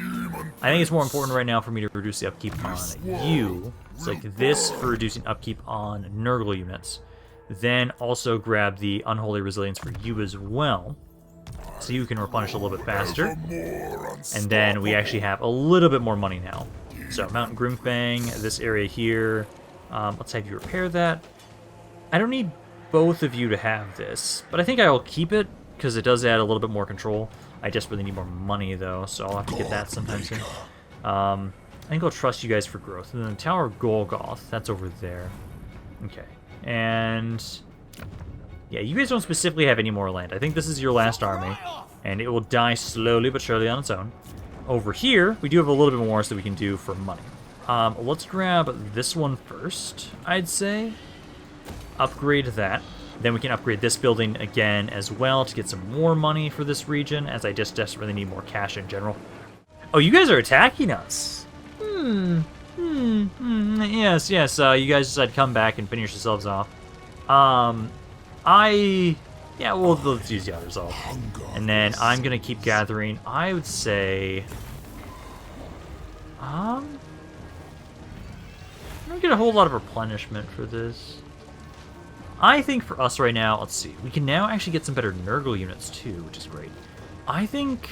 I think it's more important right now for me to reduce the upkeep on you. It's like this for reducing upkeep on Nurgle units. Then also grab the Unholy Resilience for you as well. So you can replenish a little bit faster. And then we actually have a little bit more money now. So Mountain Grimfang, this area here. Let's have you repair that. I don't need both of you to have this, but I think I'll keep it because it does add a little bit more control. I just really need more money though, so I'll have to get that sometime soon. I think I'll trust you guys for growth. And then the Tower of Golgoth, that's over there. Okay, and yeah, you guys don't specifically have any more land. I think this is your last army, and it will die slowly but surely on its own. Over here, we do have a little bit more so we can do for money. Let's grab this one first, I'd say. Upgrade that. Then we can upgrade this building again as well to get some more money for this region, as I just desperately need more cash in general. Oh, you guys are attacking us. Yes. You guys decide to come back and finish yourselves off. Yeah, well, let's use the auto-resolve. And then I'm gonna keep gathering. I would say... I'm gonna get a whole lot of replenishment for this. I think for us right now, let's see. We can now actually get some better Nurgle units too, which is great. I think...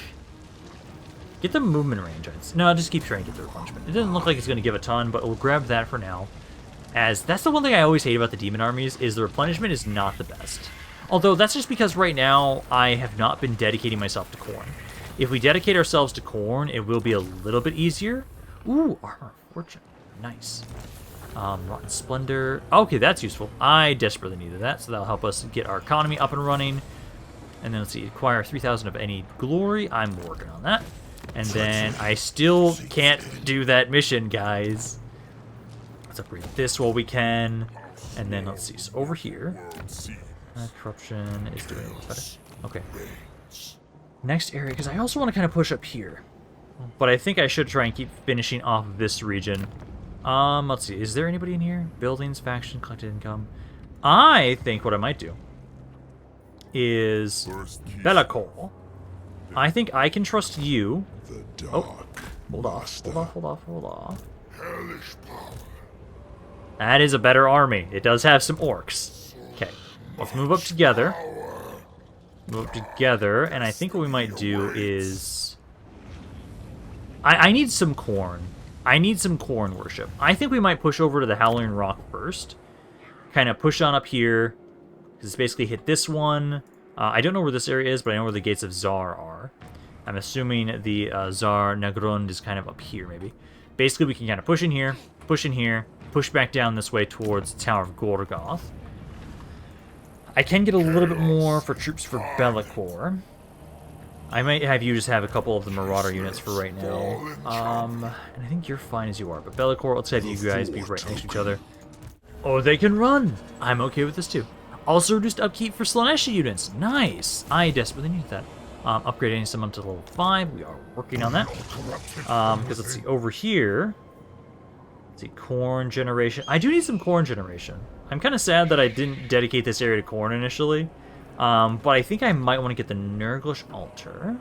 Get the movement range. No, just keep trying to get the replenishment. It doesn't look like it's gonna give a ton, but we'll grab that for now. As that's the one thing I always hate about the demon armies, is the replenishment is not the best. Although that's just because right now I have not been dedicating myself to Khorne. If we dedicate ourselves to Khorne, it will be a little bit easier. Ooh, Armor of Fortune. Nice. Rotten Splendor. Okay, that's useful. I desperately needed that, so that'll help us get our economy up and running. And then let's see, acquire 3,000 of any glory. I'm working on that. And then I still can't do that mission, guys. Let's upgrade this while we can. And then let's see, so over here. Corruption is doing a little better. Okay. Next area, because I also want to kind of push up here. But I think I should try and keep finishing off this region. Let's see, is there anybody in here? Buildings, faction, collected income. I think what I might do is belakor. I think I can trust you. Oh, hold off. That is a better army. It does have some orcs. Okay, let's move up together. And I think what we might do is... I need some Khorne. I need some Khorne worship. I think we might push over to the Howling Rock first. Kind of push on up here. Because it's basically hit this one. I don't know where this area is, but I know where the gates of Zharr are. I'm assuming the Zharr Naggrund is kind of up here, maybe. Basically, we can kind of push in here, push back down this way towards the Tower of Gorgoth. I can get a little bit more for troops for belakor. I might have you just have a couple of the Marauder units for right now. And I think you're fine as you are. But belakor, let's have you guys be right next to each other. Oh, they can run! I'm okay with this too. Also reduced upkeep for Slaaneshi units. Nice! I desperately need that. Upgrading some up to level 5. We are working on that. Because let's see, over here... Let's see, Khorne generation. I do need some Khorne generation. I'm kind of sad that I didn't dedicate this area to Khorne initially. But I think I might want to get the Nurglish altar.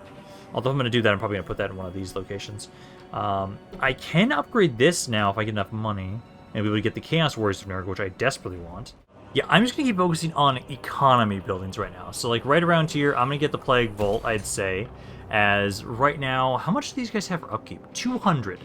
Although I'm going to do that, I'm probably going to put that in one of these locations. I can upgrade this now if I get enough money. And we would get the Chaos Warriors of Nurgle, which I desperately want. Yeah, I'm just going to keep focusing on economy buildings right now. So, like, right around here, I'm going to get the Plague Vault, I'd say. As right now, how much do these guys have for upkeep? 200.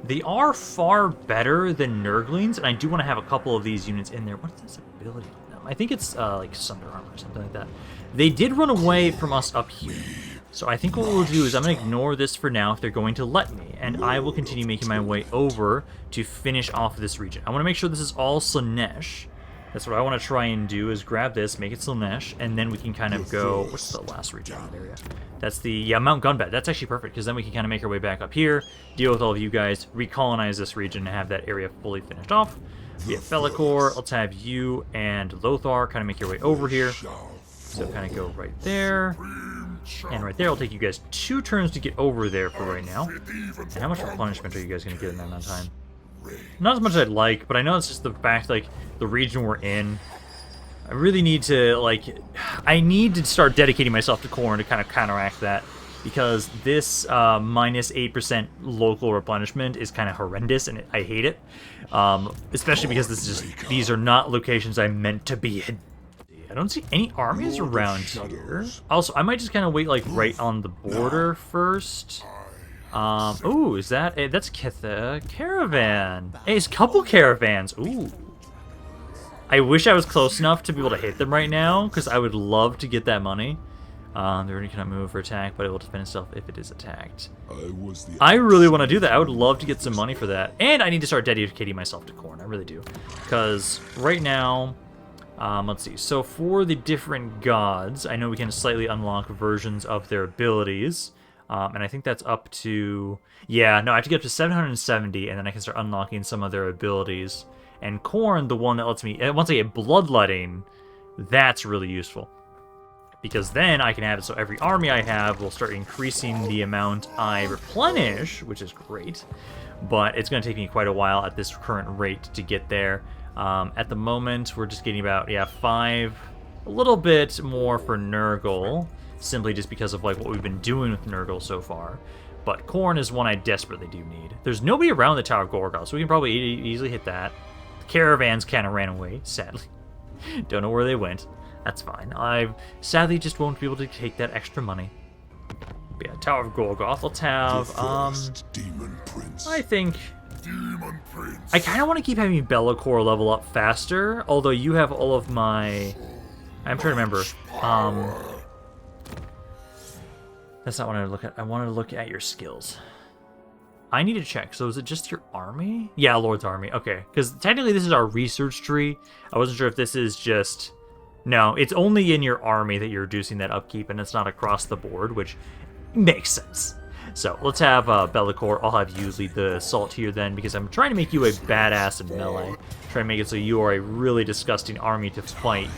They are far better than Nurglings, and I do want to have a couple of these units in there. What's this ability on them? I think it's, like, Sunder Armor or something like that. They did run away from us up here. So I think what we'll do is I'm going to ignore this for now if they're going to let me, and I will continue making my way over to finish off this region. I want to make sure this is all Slaanesh. That's what I want to try and do, is grab this, make it Slaanesh, and then we can kind of go... What's the last region in that area? That's the... Yeah, Mount Gunbad. That's actually perfect, because then we can kind of make our way back up here, deal with all of you guys, recolonize this region, and have that area fully finished off. We have belakor. Let's have you and Lothar kind of make your way over here. So kind of go right there. And right there, it'll take you guys 2 turns to get over there for right now. And how much replenishment are you guys going to get in that amount of time? Not as much as I'd like, but I know it's just the fact, like, the region we're in. I really need to, like... I need to start dedicating myself to Khorne to kind of counteract that. Because this minus 8% local replenishment is kind of horrendous, and I hate it. Especially because this is just... These are not locations I'm meant to be in. I don't see any armies around here. Also, I might just kind of wait, like, right on the border first. Ooh, is that... that's caravan. Hey, it's a couple caravans. Ooh. I wish I was close enough to be able to hit them right now, because I would love to get that money. They already cannot move for attack, but it will defend itself if it is attacked. I really want to do that. I would love to get some money for that. And I need to start dedicating myself to Khorne. I really do. Because right now... let's see. So for the different gods, I know we can slightly unlock versions of their abilities. And I think that's up to... Yeah, no, I have to get up to 770, and then I can start unlocking some of their abilities. And Khorne, the one that lets me... Once I get bloodletting, that's really useful. because then I can have it so every army I have will start increasing the amount I replenish, which is great, but it's going to take me quite a while at this current rate to get there. At the moment, we're just getting about, yeah, 5, a little bit more for Nurgle, simply just because of like what we've been doing with Nurgle so far. But corn is one I desperately do need. There's nobody around the Tower of Gorgoth, so we can probably easily hit that. The caravans kind of ran away, sadly. Don't know where they went. That's fine. I sadly just won't be able to take that extra money. But yeah, Tower of Gorgoth. Let's have, Demon Prince. I think... Demon Prince. I kind of want to keep having belakor level up faster, although you have all of my... I'm trying to remember. That's not what I look at. I wanted to look at your skills. I need to check. So is it just your army? Yeah, Lord's army. Okay, because technically this is our research tree. I wasn't sure if this is just... No, it's only in your army that you're reducing that upkeep, and it's not across the board, which makes sense. So let's have belakor. I'll have you lead the assault here then, because I'm trying to make you a badass in melee. Trying to make it so you are a really disgusting army to fight.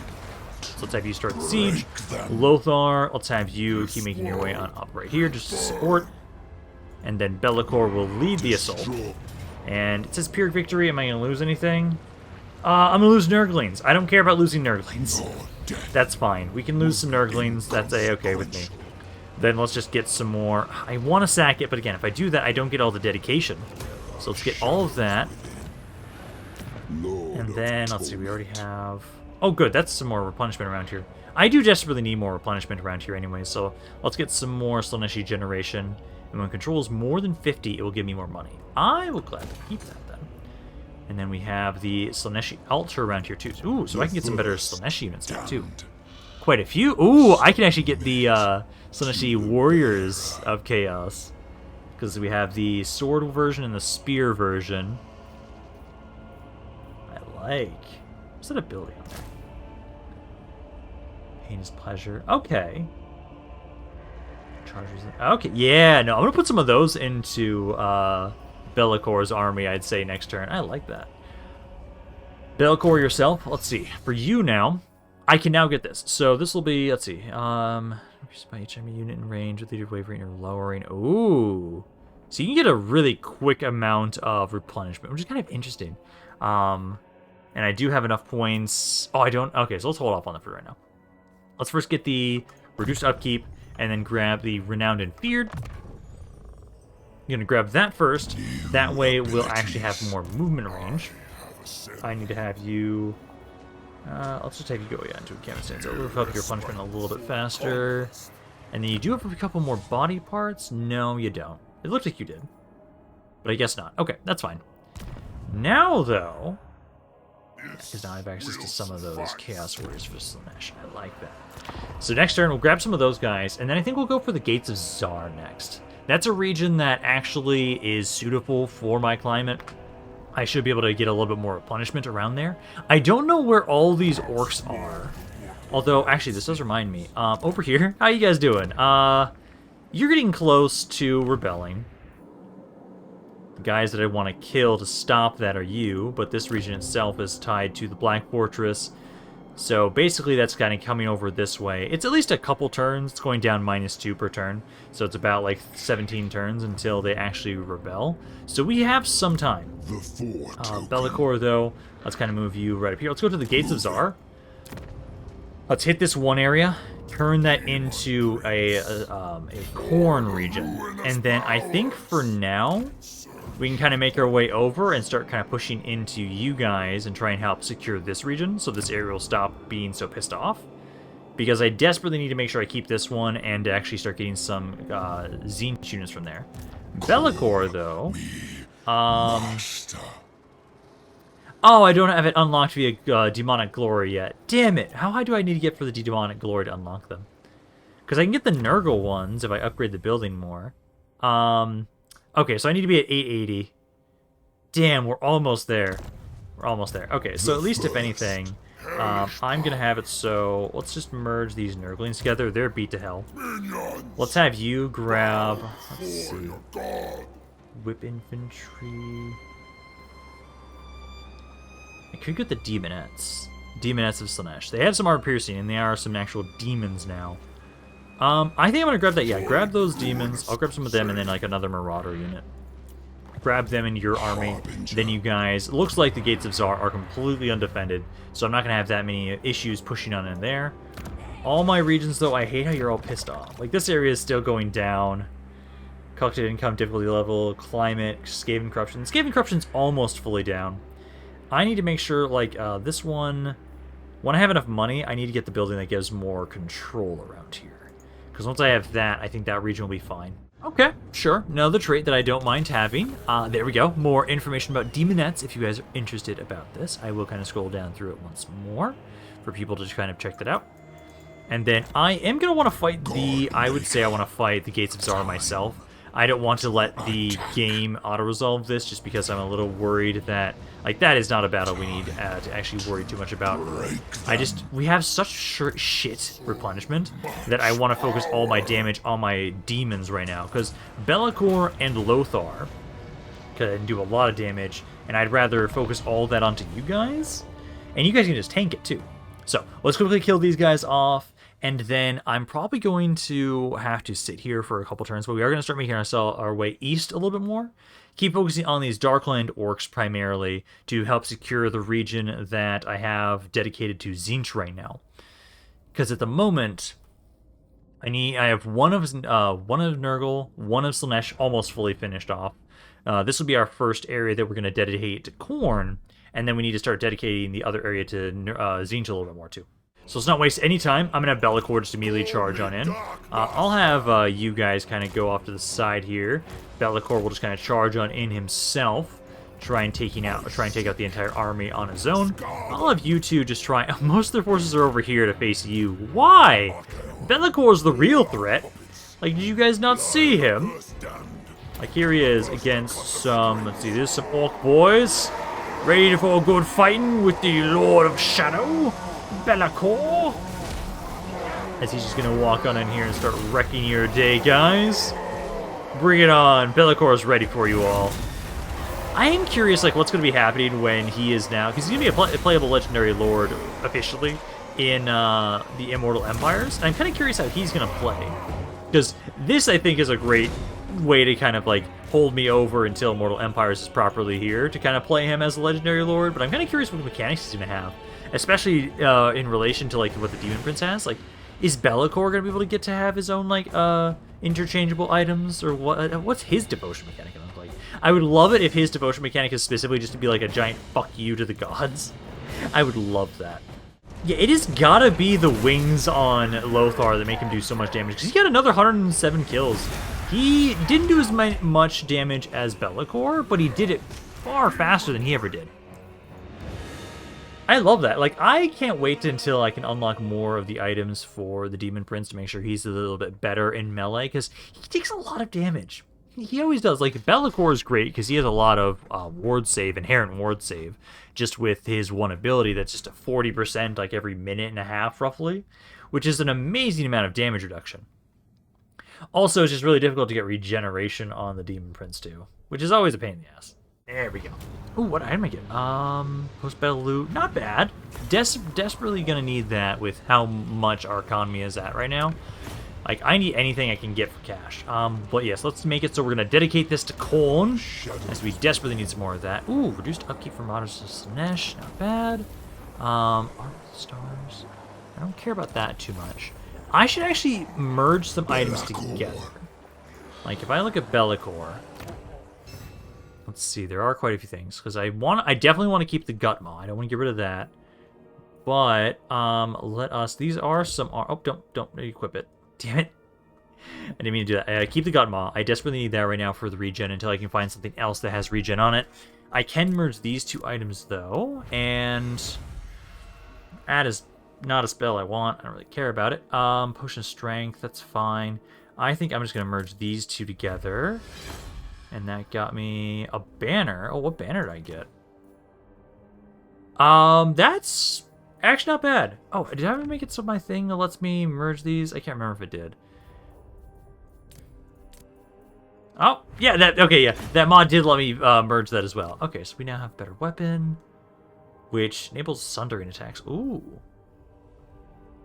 So let's have you start the siege. Lothar, let's have you keep making your way on up right here just to support. And then belakor will lead the assault. And it says Pyrrhic victory. Am I going to lose anything? I'm going to lose Nurglings. I don't care about losing Nurglings. That's fine. We can lose some Nurglings. That's a-okay with me. Then let's just get some more. I want to sack it, but again, if I do that, I don't get all the dedication. So let's get all of that. And then, let's see, we already have... Oh, good. That's some more replenishment around here. I do desperately need more replenishment around here anyway, so let's get some more Slaaneshi generation. And when control is more than 50, it will give me more money. I will gladly keep that then. And then we have the Slaaneshi altar around here too. Ooh, so I can get some better Slaaneshi units now too. Quite a few. Ooh, I can actually get the Slaaneshi Warriors of Chaos. Because we have the sword version and the spear version. I like. What's that ability on there? Pain is pleasure. Okay. Chargers. Okay, yeah, no, I'm going to put some of those into Belakor's army, I'd say, next turn. I like that. Belakor yourself. Let's see. For you now, I can now get this. So this will be, let's see. Increased by each enemy unit in range with either wavering or lowering. Ooh. So you can get a really quick amount of replenishment, which is kind of interesting. And I do have enough points. Oh, I don't. Okay, so let's hold off on that for right now. Let's first get the reduced upkeep and then grab the renowned and feared. I'm going to grab that first. That way we'll actually have more movement range. I need to have you... let's just have you go into a canvas stand. So it'll help your punishment a little bit faster. And then you do have a couple more body parts. No, you don't. It looked like you did. But I guess not. Okay, that's fine. Now, though... Because now I have access to some of those Chaos Warriors for Slaanesh. I like that. So next turn, we'll grab some of those guys, and then I think we'll go for the Gates of Zharr next. That's a region that actually is suitable for my climate. I should be able to get a little bit more replenishment around there. I don't know where all these orcs are. Although, actually, this does remind me. Over here, how you guys doing? You're getting close to rebelling. The guys that I want to kill to stop that are you, but this region itself is tied to the Black Fortress. So basically that's kind of coming over this way. It's at least a couple turns. It's going down -2 per turn. So it's about like 17 turns until they actually rebel. So we have some time. Belakor, though, let's kind of move you right up here. Let's go to the Gates of Zharr. Let's hit this one area. Turn that into a corn region. And then I think for now... we can kind of make our way over and start kind of pushing into you guys and try and help secure this region so this area will stop being so pissed off. Because I desperately need to make sure I keep this one and actually start getting some Zenith units from there. Belakor, though... oh, I don't have it unlocked via Demonic Glory yet. Damn it! How high do I need to get for the Demonic Glory to unlock them? Because I can get the Nurgle ones if I upgrade the building more. Okay, so I need to be at 880. Damn, we're almost there. We're almost there. Okay, so at least if anything, I'm going to have it so... let's just merge these Nurglings together. They're beat to hell. Let's have you grab... let's see. Whip Infantry... I could get the Demonettes. Demonettes of Slaanesh. They have some armor piercing, and they are some actual demons now. I think I'm gonna grab that. Yeah, grab those demons. I'll grab some of them, and then like another Marauder unit. Grab them into your army. Then you guys. It looks like the Gates of Zharr are completely undefended, so I'm not gonna have that many issues pushing on in there. All my regions, though, I hate how you're all pissed off. Like this area is still going down. Collected income, difficulty level, climate, Skaven corruption. Skaven corruption's almost fully down. I need to make sure, like, this one... When I have enough money, I need to get the building that gives more control around here. Because once I have that, I think that region will be fine. Okay, sure. Another trait that I don't mind having. There we go. More information about Demonettes, if you guys are interested about this. I will kind of scroll down through it once more for people to just kind of check that out. And then I am going to want to fight I would say I want to fight the Gates of Zharr myself. I don't want to let the game auto-resolve this just because I'm a little worried that, like, that is not a battle we need to actually worry too much about. We have such shit replenishment that I want to focus all my damage on my demons right now. Because belakor and Lothar can do a lot of damage, and I'd rather focus all that onto you guys. And you guys can just tank it too. So, let's quickly kill these guys off. And then I'm probably going to have to sit here for a couple turns, but we are going to start making our way east a little bit more. Keep focusing on these Darkland orcs primarily to help secure the region that I have dedicated to Tzeentch right now. Because at the moment, I have one of Nurgle, one of Slaanesh almost fully finished off. This will be our first area that we're going to dedicate to Khorne, and then we need to start dedicating the other area to Tzeentch a little bit more too. So let's not waste any time. I'm going to have belakor just immediately charge on in. I'll have you guys kind of go off to the side here. Belakor will just kind of charge on in himself. Try and take out the entire army on his own. I'll have you two just try. Most of their forces are over here to face you. Why? Belakor's the real threat. Like, did you guys not see him? Like, here he is against some, let's see, there's some orc boys. Ready for a good fighting with the Lord of Shadow? Belakor, as he's just gonna walk on in here and start wrecking your day, guys. Bring it on. Belakor's ready for you all. I am curious, like, what's gonna be happening when he is now, because he's gonna be a playable legendary lord officially in the Immortal Empires, and I'm kind of curious how he's gonna play, because this I think is a great way to kind of like hold me over until Immortal Empires is properly here to kind of play him as a legendary lord. But I'm kind of curious what mechanics he's gonna have. Especially in relation to like what the Demon Prince has. Like, is Belakor gonna be able to get to have his own like interchangeable items, or what? What's his devotion mechanic gonna look like? I would love it if his devotion mechanic is specifically just to be like a giant fuck you to the gods. I would love that. Yeah, it has gotta be the wings on Lothar that make him do so much damage, because he got another 107 kills. He didn't do as much damage as Belakor, but he did it far faster than he ever did. I love that. Like, I can't wait until I can unlock more of the items for the Demon Prince to make sure he's a little bit better in melee, because he takes a lot of damage. He always does. Like, Belakor is great because he has a lot of ward save, inherent ward save, just with his one ability that's just a 40% like every minute and a half, roughly, which is an amazing amount of damage reduction. Also, it's just really difficult to get regeneration on the Demon Prince, too, which is always a pain in the ass. There we go. Ooh, what item I get? Post-battle loot. Not bad. Desperately gonna need that with how much our economy is at right now. Like, I need anything I can get for cash. But yes, let's make it so we're gonna dedicate this to Khorne, as we desperately need some more of that. Ooh, reduced upkeep for Modern Slaanesh. Not bad. Armor stars. I don't care about that too much. I should actually merge some items together. Like, if I look at Belakor, let's see, there are quite a few things, because I definitely want to keep the gut maw. I don't want to get rid of that. But let us. These are some. Oh, don't equip it. Damn it! I didn't mean to do that. Keep the gut maw. I desperately need that right now for the regen until I can find something else that has regen on it. I can merge these two items though, and that is not a spell I want. I don't really care about it. Potion of strength. That's fine. I think I'm just gonna merge these two together. And that got me a banner. Oh, what banner did I get? That's actually not bad. Oh, did I ever make it so my thing that lets me merge these? I can't remember if it did. Oh, yeah, okay, yeah. That mod did let me merge that as well. Okay, so we now have better weapon. which enables sundering attacks. Ooh.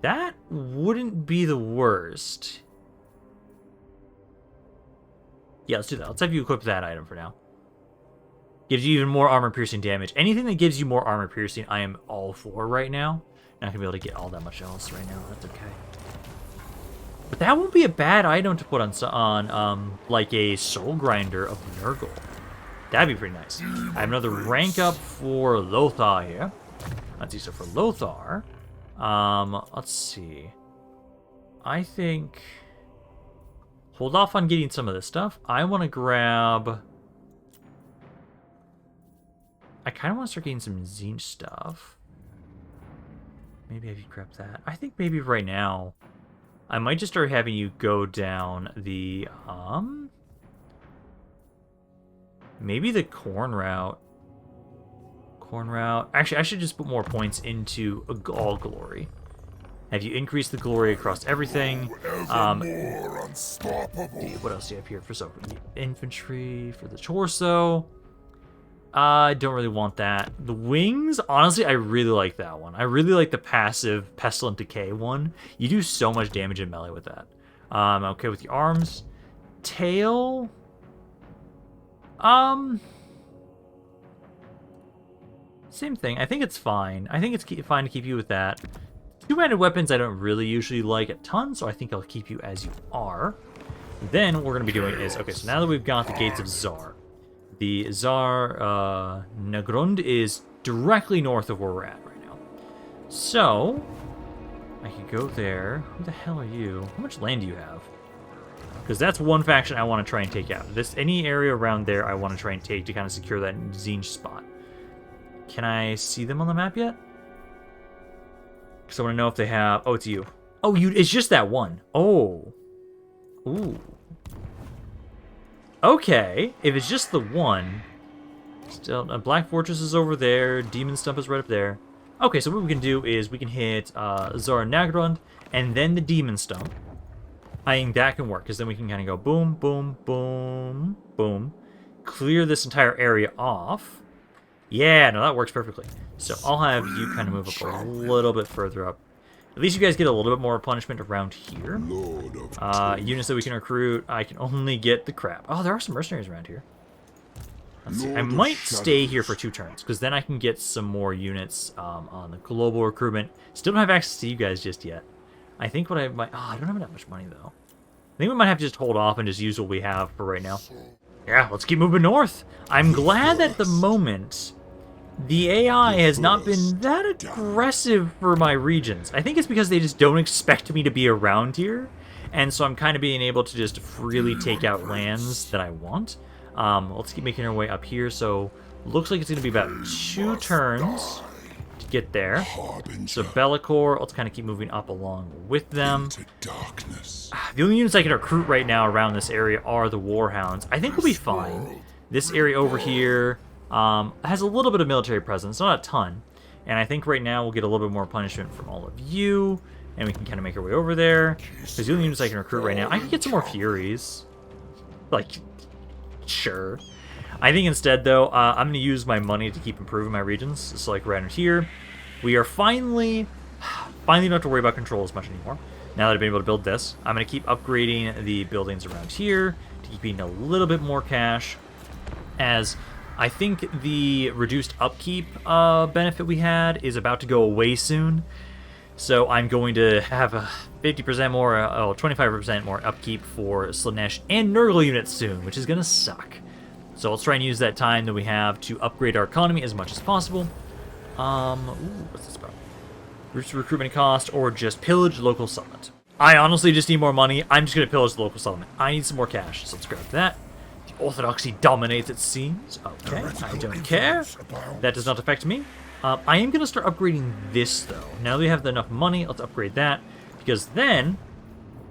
That wouldn't be the worst. Yeah, let's do that. Let's have you equip that item for now. Gives you even more armor-piercing damage. Anything that gives you more armor-piercing, I am all for right now. Not gonna be able to get all that much else right now. That's okay. But that won't be a bad item to put on like a Soul Grinder of Nurgle. That'd be pretty nice. I have another rank up for Lothar here. Let's see. So for Lothar, let's see. I think hold off on getting some of this stuff. I want to grab. I kind of want to start getting some Tzeentch stuff. Maybe have you grab that. I think maybe right now, I might just start having you go down the maybe the corn route. Actually, I should just put more points into all glory. Have you increased the glory across everything? More unstoppable. What else do you have here for infantry for the torso? I don't really want that. The wings, honestly, I really like that one. I really like the passive Pestilent Decay one. You do so much damage in melee with that. I'm okay with the arms. Tail. Same thing. I think it's fine. I think it's fine to keep you with that. Two-handed weapons I don't really usually like a ton, so I think I'll keep you as you are. Then what we're going to be doing is, okay, so now that we've got the Gates of Zharr, the Zharr Naggrund is directly north of where we're at right now. So, I could go there. Who the hell are you? How much land do you have? Because that's one faction I want to try and take out. Any area around there I want to try and take to kind of secure that Tzeentch spot. Can I see them on the map yet? Because I want to know if they have... Oh, it's you. Oh, it's just that one. Oh. Ooh. Okay, if it's just the one, still, Black Fortress is over there, Demon Stump is right up there. Okay, so what we can do is we can hit Zharr Naggrund, and then the Demon Stump. I think that can work, because then we can kind of go boom, boom, boom, boom. Clear this entire area off. Yeah, no, that works perfectly. So I'll have you kind of move up a little bit further up. At least you guys get a little bit more punishment around here. Units that we can recruit, I can only get the crap. Oh, there are some mercenaries around here. Let's see. I might stay here for 2 turns, because then I can get some more units on the global recruitment. Still don't have access to you guys just yet. I think what I might... Oh, I don't have that much money, though. I think we might have to just hold off and just use what we have for right now. Yeah, let's keep moving north. I'm glad that at the moment... the AI has not been that aggressive for my regions. I think it's because they just don't expect me to be around here. And so I'm kind of being able to just freely take out lands that I want. Let's keep making our way up here. So looks like it's going to be about 2 turns to get there. So Belakor, let's kind of keep moving up along with them. The only units I can recruit right now around this area are the Warhounds. I think we'll be fine. This area over here... has a little bit of military presence, not a ton. And I think right now we'll get a little bit more punishment from all of you. And we can kind of make our way over there. Because the only units I can recruit right now, I can get some more Furies. Like, sure. I think instead, though, I'm going to use my money to keep improving my regions. So like right here, we are finally don't have to worry about control as much anymore. Now that I've been able to build this, I'm going to keep upgrading the buildings around here to keep getting a little bit more cash. As... I think the reduced upkeep benefit we had is about to go away soon. So I'm going to have a 50% more, 25% more upkeep for Slaanesh and Nurgle units soon, which is going to suck. So let's try and use that time that we have to upgrade our economy as much as possible. What's this about? Reduce recruitment cost or just pillage local settlement. I honestly just need more money. I'm just going to pillage the local settlement. I need some more cash, so let's grab that. Orthodoxy dominates, it seems. Okay, I don't care. That does not affect me. I am going to start upgrading this, though. Now that we have enough money, let's upgrade that. Because then,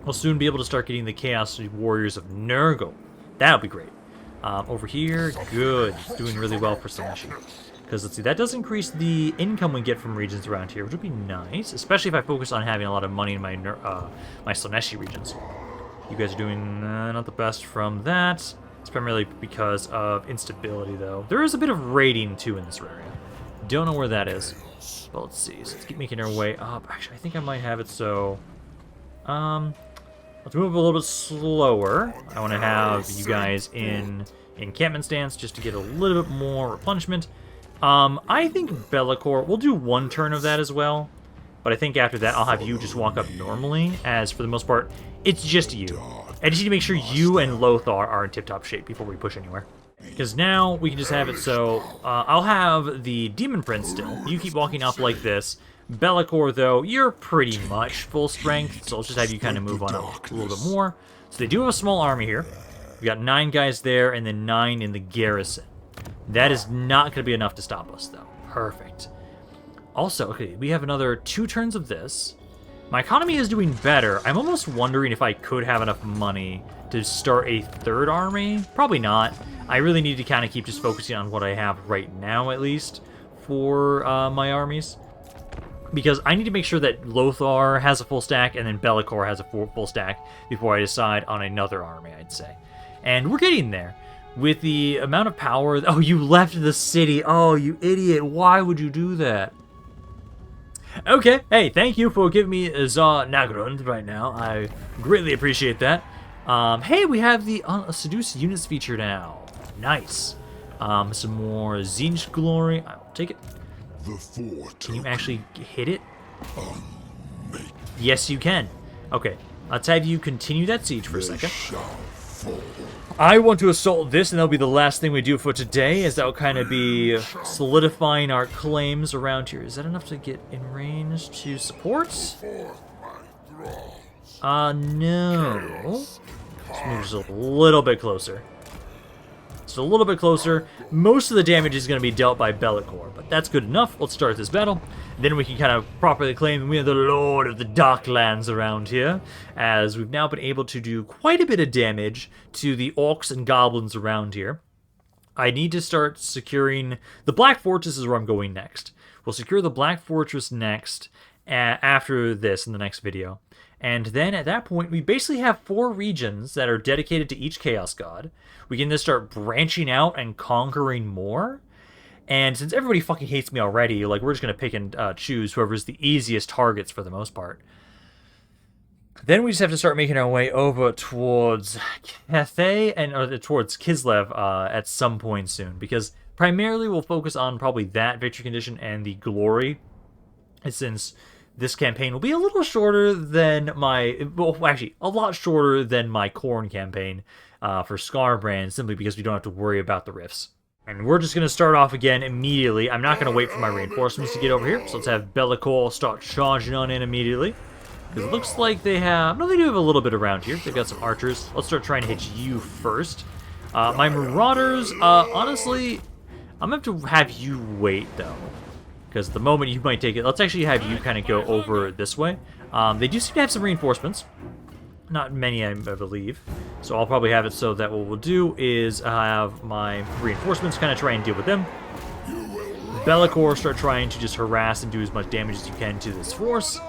we'll soon be able to start getting the Chaos Warriors of Nurgle. That'll be great. Over here, good. Doing really well for Slaaneshi. Because, let's see, that does increase the income we get from regions around here, which would be nice. Especially if I focus on having a lot of money in my my Slaaneshi regions. You guys are doing not the best from that. It's primarily because of instability, though. There is a bit of raiding, too, in this area. Don't know where that is. But let's see. So let's keep making our way up. Actually, I think I might have it so... let's move a little bit slower. I want to have you guys in encampment stance just to get a little bit more replenishment. I think belakor, we'll do one turn of that as well. But I think after that, I'll have you just walk up normally, as for the most part, it's just you. I just need to make sure you and Lothar are in tip-top shape before we push anywhere. Because now we can just have it so, I'll have the Demon Prince still. You keep walking up like this. Belakor, though, you're pretty much full strength, so I'll just have you kind of move on up a little bit more. So they do have a small army here. We got 9 guys there, and then 9 in the garrison. That is not going to be enough to stop us, though. Perfect. Also, okay, we have another 2 turns of this. My economy is doing better. I'm almost wondering if I could have enough money to start a 3rd army. Probably not. I really need to kind of keep just focusing on what I have right now, at least, for my armies. Because I need to make sure that Lothar has a full stack and then Belakor has a full stack before I decide on another army, I'd say. And we're getting there. With the amount of power... Oh, you left the city. Oh, you idiot. Why would you do that? Okay, hey, thank you for giving me Zharr Naggrund right now. I greatly appreciate that. Hey, we have the Seduce Units feature now. Nice. Some more Zinj Glory. I'll take it. Can you actually hit it? Yes, you can. Okay, let's have you continue that siege for a second. I want to assault this, and that'll be the last thing we do for today, as that'll kind of be solidifying our claims around here. Is that enough to get in range to support? No. Let's move just a little bit closer. Just a little bit closer. Most of the damage is going to be dealt by Belakor, but that's good enough. Let's start this battle. Then we can kind of properly claim we are the Lord of the Darklands around here, as we've now been able to do quite a bit of damage to the orcs and goblins around here. I need to start securing... The Black Fortress is where I'm going next. We'll secure the Black Fortress next, after this in the next video. And then at that point, we basically have 4 regions that are dedicated to each Chaos God. We can just start branching out and conquering more. And since everybody fucking hates me already, like, we're just going to pick and choose whoever's the easiest targets for the most part. Then we just have to start making our way over towards Cathay and towards Kislev at some point soon. Because primarily we'll focus on probably that victory condition and the glory. Since this campaign will be a little shorter than my... Well, actually, a lot shorter than my Khorne campaign for Scarbrand, simply because we don't have to worry about the rifts. And we're just going to start off again immediately. I'm not going to wait for my reinforcements to get over here, so let's have Belakor start charging on in immediately. Because it looks like they have... No, they do have a little bit around here. They've got some archers. Let's start trying to hit you first. My marauders, honestly, I'm going to have you wait, though. Because the moment you might take it... Let's actually have you kind of go over this way. They do seem to have some reinforcements. Not many, I believe. So I'll probably have it so that what we'll do is have my reinforcements kind of try and deal with them. Belakor start trying to just harass and do as much damage as you can to this force.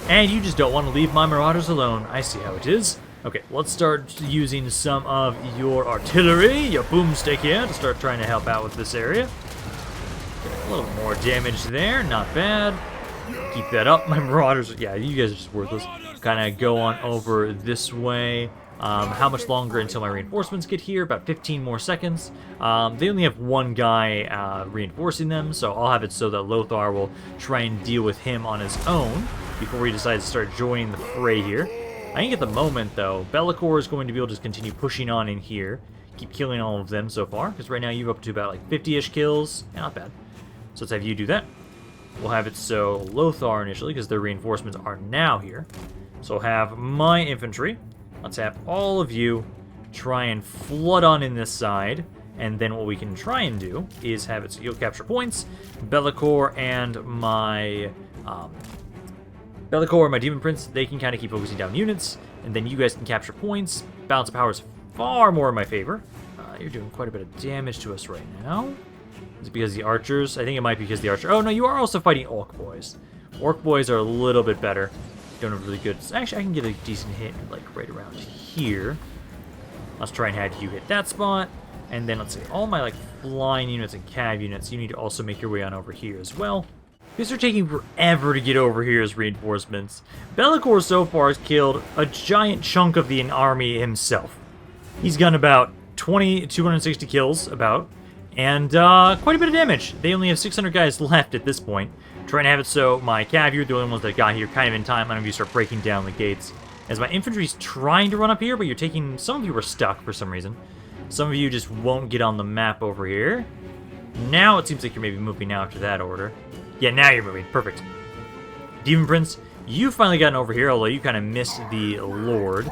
And you just don't want to leave my marauders alone. I see how it is. Okay, let's start using some of your artillery, your boomstick here, to start trying to help out with this area. A little more damage there, not bad. Keep that up. My marauders, yeah, you guys are just worthless. Kind of go on over this way. How much longer until my reinforcements get here? About 15 more seconds. They only have 1 guy reinforcing them, so I'll have it so that Lothar will try and deal with him on his own before he decides to start joining the fray here. I think at the moment, though, Belakor is going to be able to continue pushing on in here. Keep killing all of them so far, because right now you're up to about like 50-ish kills. Yeah, not bad. So let's have you do that. We'll have it so Lothar initially, because their reinforcements are now here. So we'll have my infantry. Let's have all of you try and flood on in this side. And then what we can try and do is have it so you'll capture points. Belakor and my Demon Prince, they can kind of keep focusing down units. And then you guys can capture points. Balance of power is far more in my favor. You're doing quite a bit of damage to us right now. Is it because the archers? I think it might be because the archers. Oh, no, you are also fighting Orc Boys. Orc Boys are a little bit better. Doing a really good... Actually, I can get a decent hit, like, right around here. Let's try and have you hit that spot. And then let's see, all my like flying units and cav units, you need to also make your way on over here as well. These are taking forever to get over here as reinforcements. Belakor so far has killed a giant chunk of the army himself. He's gotten about 260 kills, about, and quite a bit of damage. They only have 600 guys left at this point. Trying to have it so my cav, you're the only ones that got here kind of in time. I don't know if you start breaking down the gates. As my infantry's trying to run up here, but you're taking... Some of you are stuck for some reason. Some of you just won't get on the map over here. Now it seems like you're maybe moving now after that order. Yeah, now you're moving. Perfect. Demon Prince, you finally gotten over here, although you kind of missed the Lord,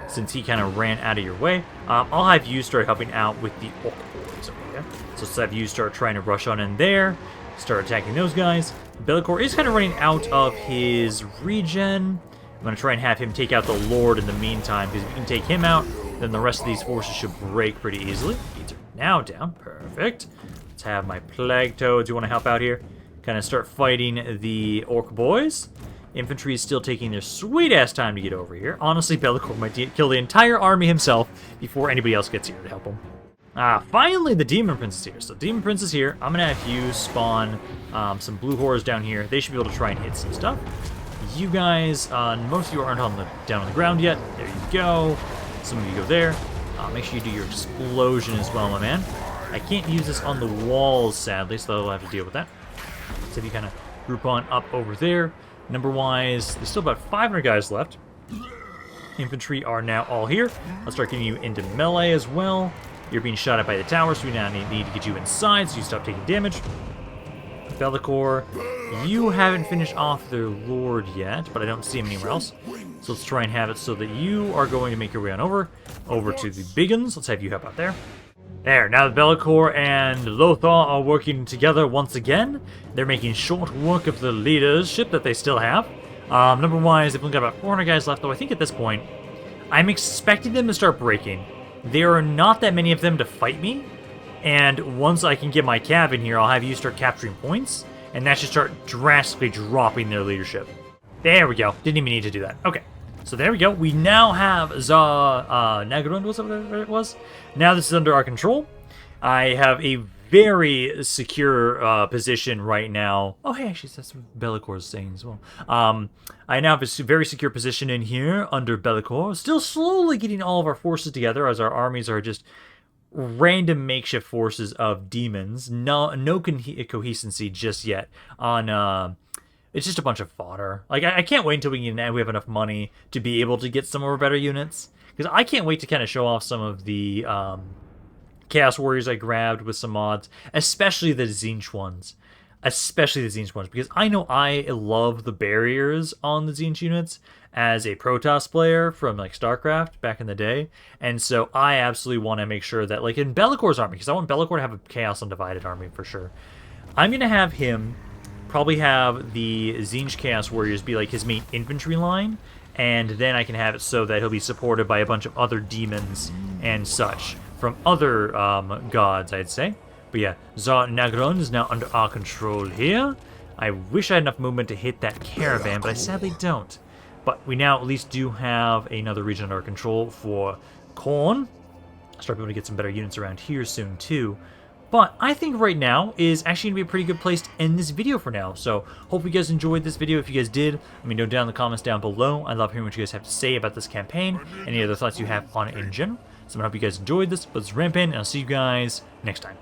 since he kind of ran out of your way. I'll have you start helping out with the Orc boys over here. So let's have you start trying to rush on in there, start attacking those guys. Belakor is kind of running out of his regen. I'm going to try and have him take out the Lord in the meantime, because if you can take him out, then the rest of these forces should break pretty easily. These are now down. Perfect. Let's have my Plague Toads. You want to help out here? Kind of start fighting the Orc boys. Infantry is still taking their sweet-ass time to get over here. Honestly, Belakor might kill the entire army himself before anybody else gets here to help him. Finally, the Demon Prince is here. So Demon Prince is here. I'm going to have you spawn some blue horrors down here. They should be able to try and hit some stuff. You guys, most of you aren't down on the ground yet. There you go. Some of you go there. Make sure you do your explosion as well, my man. I can't use this on the walls, sadly, so I'll have to deal with that. So if you kind of group on up over there. Number-wise, there's still about 500 guys left. Infantry are now all here. I'll start getting you into melee as well. You're being shot at by the tower, so we now need to get you inside so you stop taking damage. Belakor, you haven't finished off their Lord yet, but I don't see him anywhere else. So let's try and have it so that you are going to make your way on over to the big guns. Let's have you help out there. There, now that Belakor and Lothar are working together once again. They're making short work of the leadership that they still have. Number-wise, they've only got about 400 guys left, though I think at this point, I'm expecting them to start breaking. There are not that many of them to fight me, and once I can get my cav in here, I'll have you start capturing points, and that should start drastically dropping their leadership. There we go. Didn't even need to do that. Okay. So there we go. We now have Zharr, Naggrund, whatever it was. Now this is under our control. I have a very secure position right now. Oh, hey, actually, that's what Belakor's saying as well. I now have a very secure position in here under Belakor. Still slowly getting all of our forces together as our armies are just random makeshift forces of demons. No coherency just yet on... It's just a bunch of fodder. Like, I can't wait until we have enough money to be able to get some of our better units. Because I can't wait to kind of show off some of the Chaos Warriors I grabbed with some mods. Especially the Tzeentch ones. Because I know I love the barriers on the Tzeentch units as a Protoss player from, like, StarCraft back in the day. And so I absolutely want to make sure that, like, in Belakor's army, because I want Belakor to have a Chaos Undivided army for sure. I'm going to have him... probably have the Tzeentch Chaos Warriors be like his main infantry line, and then I can have it so that he'll be supported by a bunch of other demons and such from other gods, I'd say. But yeah, Zharr Naggrund is now under our control here. I wish I had enough movement to hit that caravan, but I sadly don't. But we now at least do have another region under our control for Khorne. Start being able to get some better units around here soon too. But I think right now is actually going to be a pretty good place to end this video for now. So, hope you guys enjoyed this video. If you guys did, let me know down in the comments down below. I love hearing what you guys have to say about this campaign. Any other thoughts you have on it in general. So, I hope you guys enjoyed this. But it's Rampaned, and I'll see you guys next time.